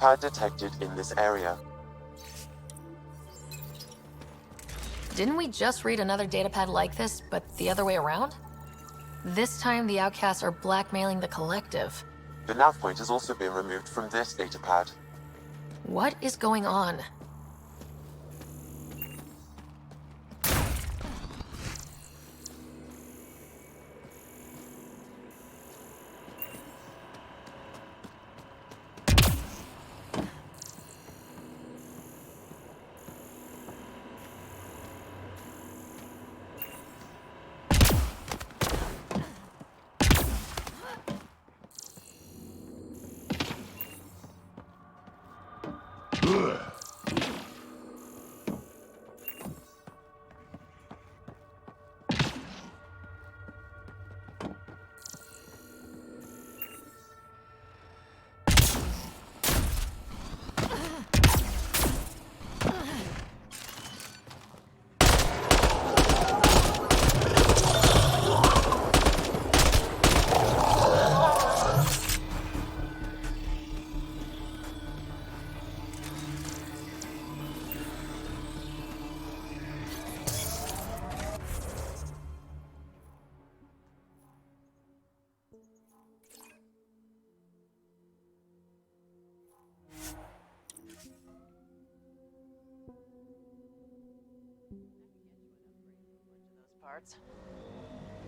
datapad detected in this area. Didn't we just read another datapad like this, but the other way around? This time, the outcasts are blackmailing the collective. The nav point has also been removed from this datapad. What is going on?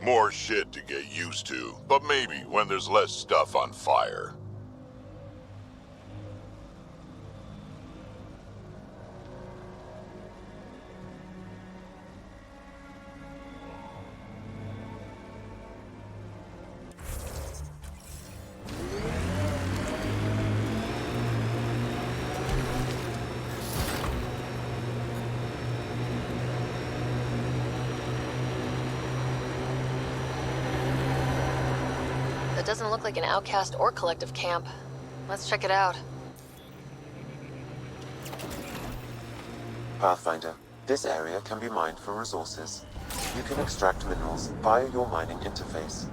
More shit to get used to, but maybe when there's less stuff on fire. That doesn't look like an outcast or collective camp. Let's check it out. Pathfinder, this area can be mined for resources. You can extract minerals via your mining interface.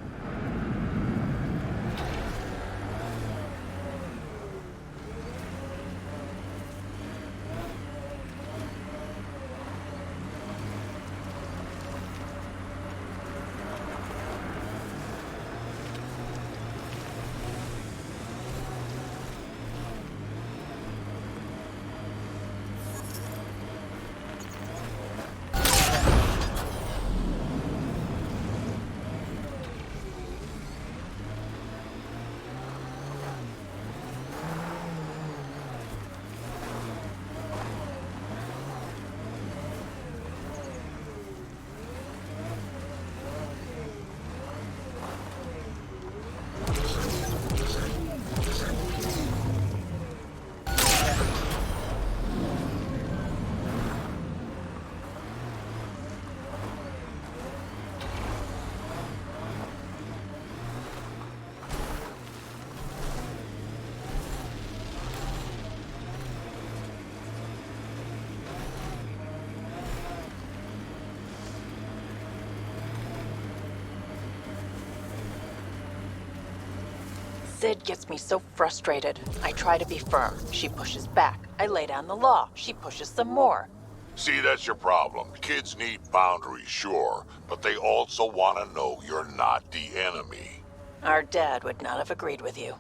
Sid gets me so frustrated. I try to be firm. She pushes back. I lay down the law. She pushes some more. See, that's your problem. Kids need boundaries, sure, but they also want to know you're not the enemy. Our dad would not have agreed with you.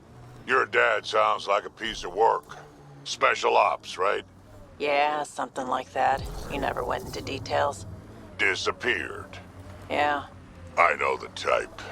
Your dad sounds like a piece of work. Special ops, right? Yeah, something like that. He never went into details. Disappeared. Yeah. I know the type.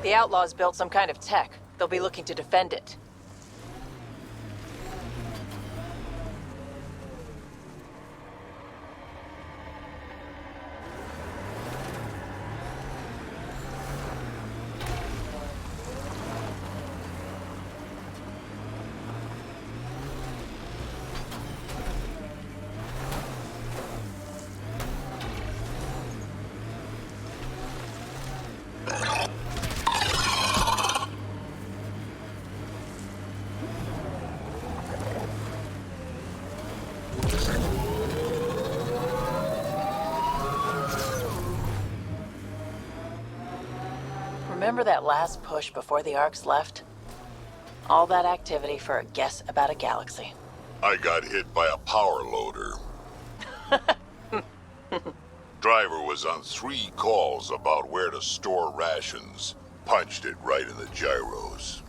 The Outlaws built some kind of tech. They'll be looking to defend it. Remember that last push before the Arks left? All that activity for a guess about a galaxy. I got hit by a power loader. Driver was on 3 calls about where to store rations. Punched it right in the gyros.